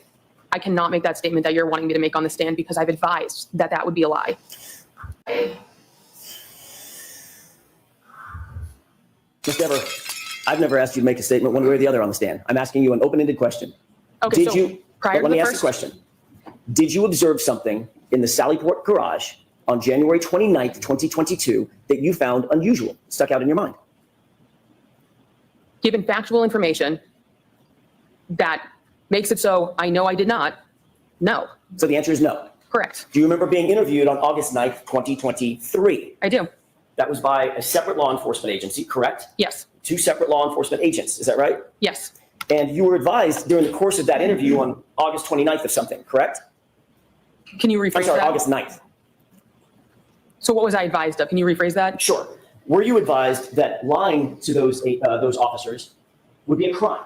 I cannot make that statement that you're wanting me to make on the stand because I've advised that that would be a lie. Ms. Dever, I've never asked you to make a statement one way or the other on the stand. I'm asking you an open-ended question. Okay, Did so you, prior to let me the ask the first, question. Did you observe something in the Sallyport garage on January 29th, 2022 that you found unusual, stuck out in your mind? given factual information that makes it so I know I did not, no. So the answer is no. Correct. Do you remember being interviewed on August 9th, 2023? I do. That was by a separate law enforcement agency, correct? Yes. Two separate law enforcement agents, is that right? Yes. And you were advised during the course of that interview on August 29th of something, correct? Can you I'm rephrase sorry, that? August 9th. So what was I advised of? Can you rephrase that? Sure. Were you advised that lying to those officers would be a crime?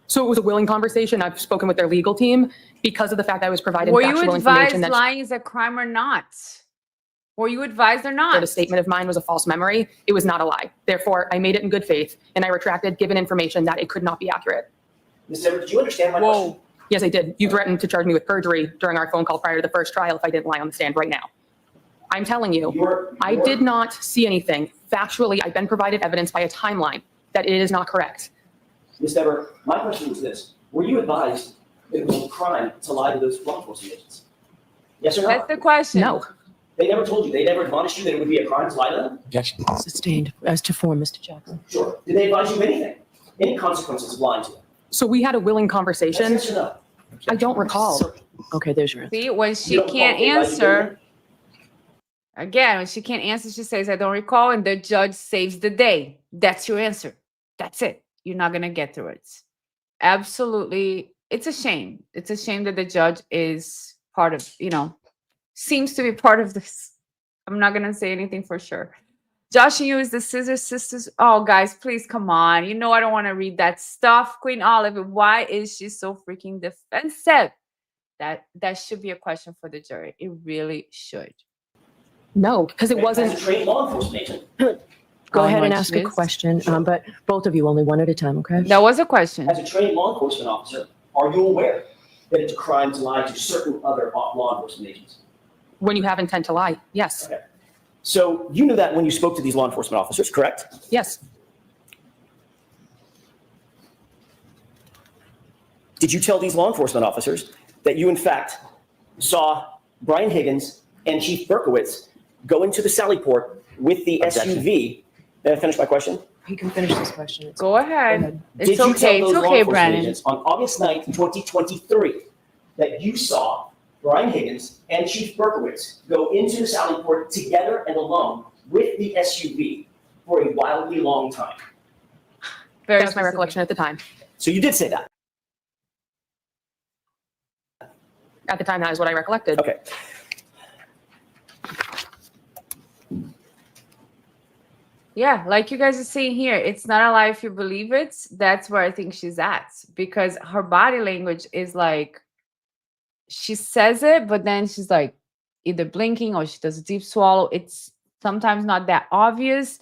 So it was a willing conversation. I've spoken with their legal team because of the fact I was provided Were you factual advised information that lying is a crime or not? Were you advised or not? the statement of mine was a false memory. It was not a lie. Therefore, I made it in good faith, and I retracted given information that it could not be accurate. Ms. Deborah, did you understand my question? Yes, I did. You threatened to charge me with perjury during our phone call prior to the first trial if I didn't lie on the stand right now. I'm telling you, I did not see anything. Factually, I've been provided evidence by a timeline that it is not correct. Ms. Deborah, my question was this. Were you advised that it was a crime to lie to those law enforcement agents? Yes or no? That's the question. No. They never told you, they never admonished you that it would be a crime to lie to them? Objection. Sustained. As to form, Mr. Jackson. Sure. Did they advise you of anything? Any consequences of lying to them? So we had a willing That's conversation. yes or no? I don't recall. Okay, there's your answer. See, when You she don't can't recall advising answer, anything? again, when she can't answer, she says, I don't recall, and the judge saves the day. That's your answer. That's it. You're not going to get through it. Absolutely. It's a shame. It's a shame that the judge is part of, seems to be part of this. I'm not going to say anything for sure. Josh and you is the Scissor Sisters. Oh, guys, please come on. You know I don't want to read that stuff. Queen Olive, why is she so freaking defensive? That should be a question for the jury. It really should. No, because it As wasn't. a trained law enforcement agent, Go How ahead and much ask a is- question, but both of you, only one at a time, okay? That was a question. as a trained law enforcement officer, are you aware that it's a crime to lie to certain other law enforcement agents? When you have intent to lie, yes. Okay. So you knew that when you spoke to these law enforcement officers, correct? Yes. Did you tell these law enforcement officers that you, in fact, saw Brian Higgins and Chief Berkowitz go into the Sally Port with the Objection. SUV? May I finish my question? You can finish this question. It's- Go ahead. ahead. It's Did you okay. tell It's those law okay, enforcement Brandon. agents on August 9th, 2023, that you saw Brian Higgins and Chief Berkowitz go into the Sally Port together and alone with the SUV for a wildly long time? Very That was my specific. recollection at the time. So you did say that? At the time, that is what I recollected. Okay. Yeah, like you guys are saying here, it's not a lie if you believe it. That's where I think she's at, because her body language is like, she says it, but then she's like either blinking or she does a deep swallow. It's sometimes not that obvious,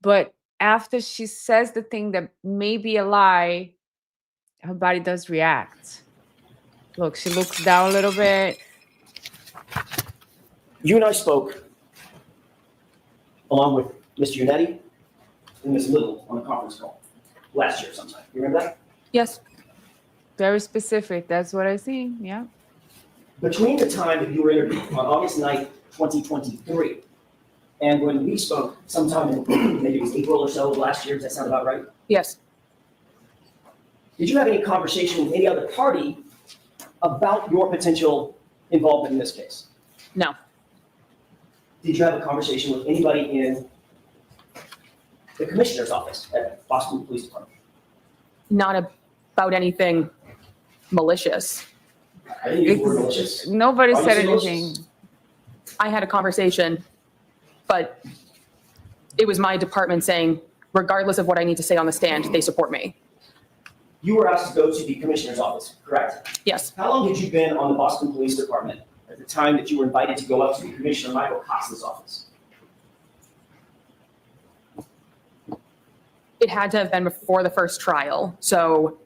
but after she says the thing that may be a lie, her body does react. Look, she looks down a little bit. You and I spoke, along with Mr. Unetti and Ms. Little, on a conference call last year sometime. You remember that? Yes. Very specific. That's what I see. Yeah. Between the time that you were interviewed on August 9th, 2023, and when we spoke sometime in maybe it was April or so of last year, does that sound about right? Yes. Did you have any conversation with any other party about your potential involvement in this case? No. Did you have a conversation with anybody in the commissioner's office at Boston Police Department? Not about anything malicious. I didn't use the word malicious. Nobody Are you said saying anything. malicious? I had a conversation, but it was my department saying, regardless of what I need to say on the stand, they support me. You were asked to go to the commissioner's office, correct? Yes. How long had you been on the Boston Police Department at the time that you were invited to go up to Commissioner Michael Costa's office? It had to have been before the first trial. So,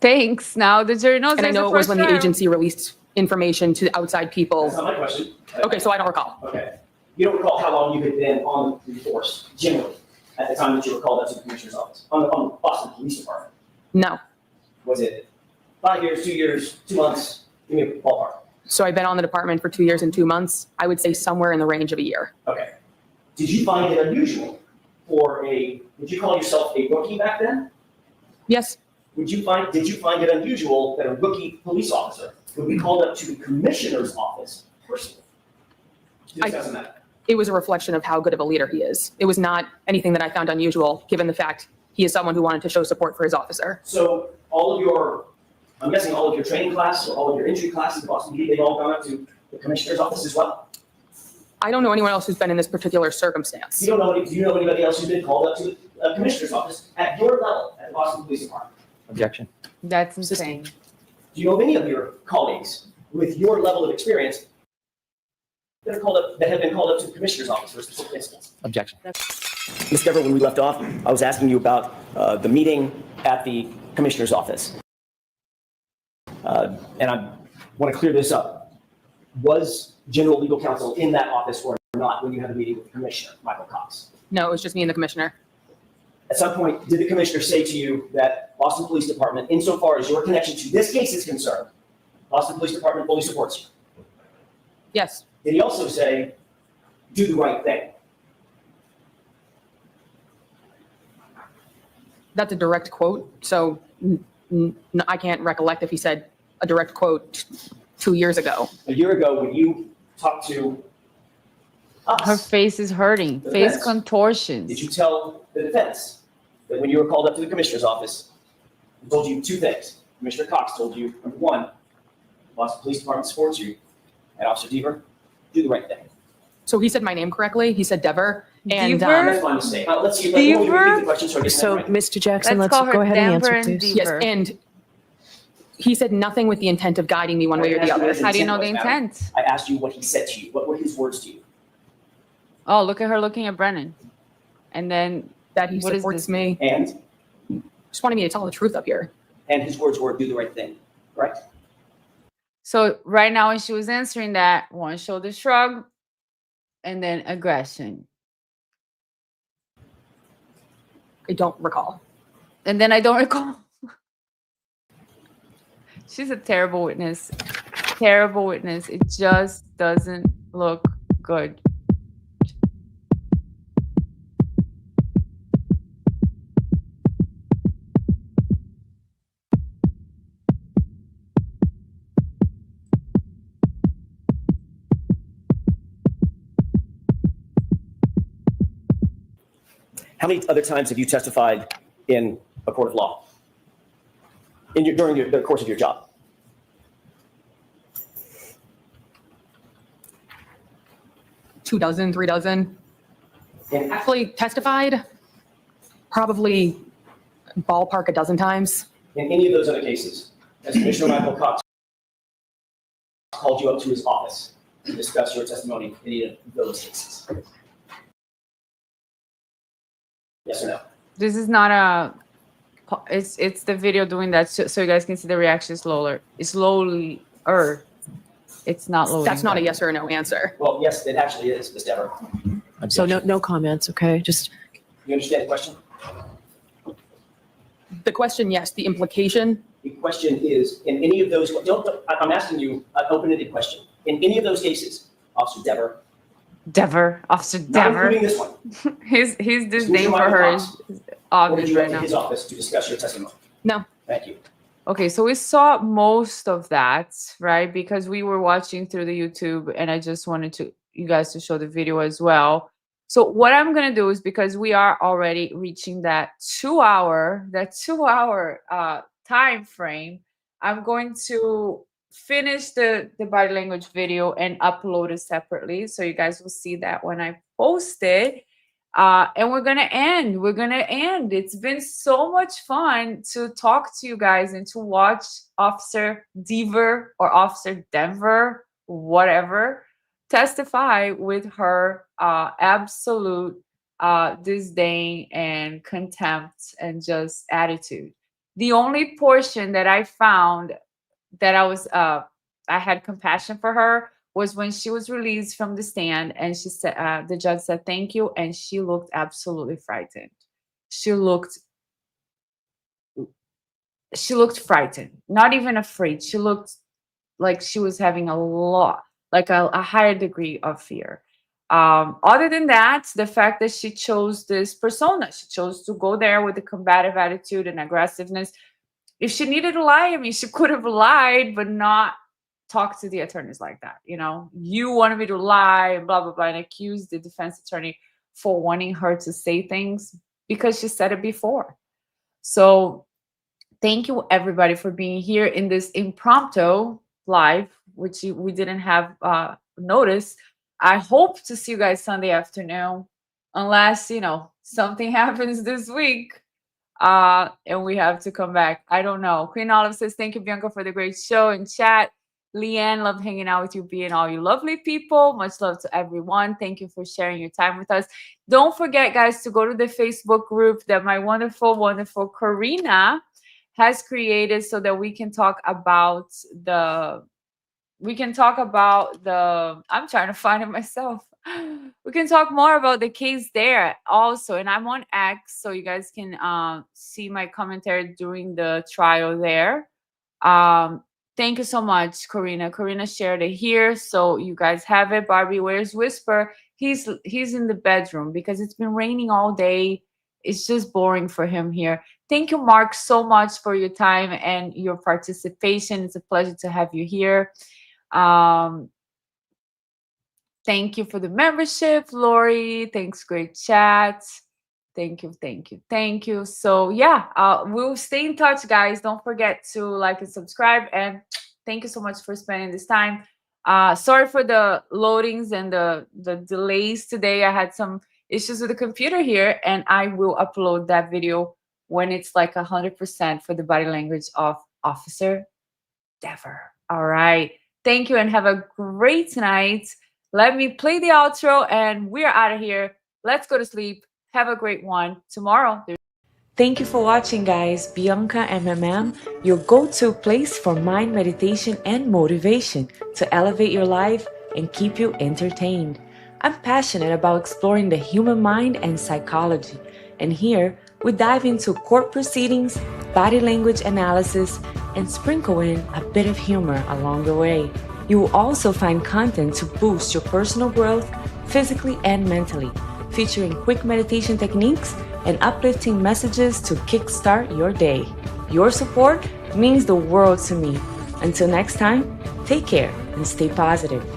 Thanks. Now the jury knows. and I there's a know it was first when the trial. agency released information to outside people. That's not my question. Okay, so I don't recall. Okay. You don't recall how long you had been on the force, generally, at the time that you were called up to the commissioner's office, on the Boston Police Department? No. Was it 5 years, 2 years, 2 months? Give me a ballpark. So I've been on the department for 2 years and 2 months. I would say somewhere in the range of a year. Okay. Did you find it unusual would you call yourself a rookie back then? Yes. Did you find it unusual that a rookie police officer would be called up to the commissioner's office personally? This doesn't matter. It was a reflection of how good of a leader he is. It was not anything that I found unusual, given the fact he is someone who wanted to show support for his officer. So I'm guessing all of your training class or all of your entry classes at Boston PD, they've all gone up to the commissioner's office as well? I don't know anyone else who's been in this particular circumstance. Do you know anybody else who's been called up to the commissioner's office at your level at the Boston Police Department? Objection. That's insane. Do you know of any of your colleagues with your level of experience that have been called up to the commissioner's office for a specific instance? Objection. Ms. Dever, when we left off, I was asking you about the meeting at the commissioner's office. And I want to clear this up. Was general legal counsel in that office or not when you had a meeting with the commissioner, Michael Cox? No, it was just me and the commissioner. At some point, did the commissioner say to you that Boston Police Department, insofar as your connection to this case is concerned, Boston Police Department fully supports you? Yes. Did he also say, do the right thing? That's a direct quote, so I can't recollect if he said a direct quote 2 years ago. A year ago, when you talked to Her us, face is hurting. The Face defense. contortions. did you tell the defense that when you were called up to the commissioner's office, he told you two things? Commissioner Cox told you, number one, Boston Police Department supports you, and Officer Deaver, do the right thing. So he said my name correctly. He said Dever. And Deaver? That's my mistake. Let's see. Let me repeat Deaver? the question so I get that So, right. Mr. Jackson, Let's let's call her go ahead and Denver answer, and please. Deaver. yes, and he said nothing with the intent of guiding me one way or the other. How do you know the intent? I asked you what he said to you. What were his words to you? Oh, look at her looking at Brennan. And then That he What is supports this? me. And Just wanted me to tell the truth up here. his words were, do the right thing, right? so right now when she was answering that, one shoulder shrug and then aggression. I don't recall. And then I don't recall. She's a terrible witness. Terrible witness. It just doesn't look good. How many other times have you testified in a court of law during the course of your job? Two dozen, 3 dozen. And Actually testified probably ballpark a dozen times. in any of those other cases, has Commissioner Michael Cox called you up to his office to discuss your testimony in any of those cases? Yes or no? This is not a. It's the video doing that so you guys can see the reaction slowly. It's slowly. It's not loading. That's not a yes or a no answer. Well, yes, it actually is, Ms. Dever. So no comments, okay? Just, You understand the question? The question, yes. The implication, The question is, in any of those, I'm asking you an open-ended question. In any of those cases, Officer Dever, Officer not Dever. including this one, His disdain Michael for her Cox, is or did obvious you right go to now. his office to discuss your testimony? No. Thank you. Okay, so we saw most of that, right? Because we were watching through the YouTube and I just wanted you guys to show the video as well. So what I'm going to do is, because we are already reaching that 2 hour time frame, I'm going to finish the body language video and upload it separately. So you guys will see that when I post it. And we're gonna end. It's been so much fun to talk to you guys and to watch Officer Deaver or Officer Denver, whatever, testify with her absolute disdain and contempt and just attitude. The only portion that I found that I had compassion for her was when she was released from the stand and she said, the judge said, thank you. And she looked absolutely frightened. She looked frightened, not even afraid. She looked like she was having a higher degree of fear. Other than that, the fact that she chose this persona, she chose to go there with a combative attitude and aggressiveness. If she needed to lie, I mean, she could have lied, but not talk to the attorneys like that. You wanted me to lie and blah, blah, blah, and accuse the defense attorney for wanting her to say things because she said it before. So thank you everybody for being here in this impromptu live, which we didn't have notice. I hope to see you guys Sunday afternoon, unless, something happens this week. And we have to come back. I don't know. Queen Olive says, thank you, Bianca, for the great show and chat. Leanne, love hanging out with you, being all you lovely people. Much love to everyone. Thank you for sharing your time with us. Don't forget, guys, to go to the Facebook group that my wonderful, wonderful Karina has created so that we can talk about I'm trying to find it myself. We can talk more about the case there also. And I'm on X, so you guys can see my commentary during the trial there. Thank you so much, Karina. Karina shared it here, so you guys have it. Barbie, where's Whisper? He's in the bedroom because it's been raining all day. It's just boring for him here. Thank you, Mark, so much for your time and your participation. It's a pleasure to have you here. Thank you for the membership, Lori. Thanks, great chat. Thank you, thank you, thank you. So yeah, we'll stay in touch, guys. Don't forget to like and subscribe. And thank you so much for spending this time. Sorry for the loadings and the delays today. I had some issues with the computer here, and I will upload that video when it's like 100% for the body language of Officer Dever. All right. Thank you and have a great night. Let me play the outro and we're out of here. Let's go to sleep. Have a great one. Tomorrow. Thank you for watching, guys. BiancaMMM, your go-to place for mind meditation and motivation to elevate your life and keep you entertained. I'm passionate about exploring the human mind and psychology. And here, we dive into court proceedings, body language analysis, and sprinkle in a bit of humor along the way. You will also find content to boost your personal growth physically and mentally, featuring quick meditation techniques and uplifting messages to kickstart your day. Your support means the world to me. Until next time, take care and stay positive.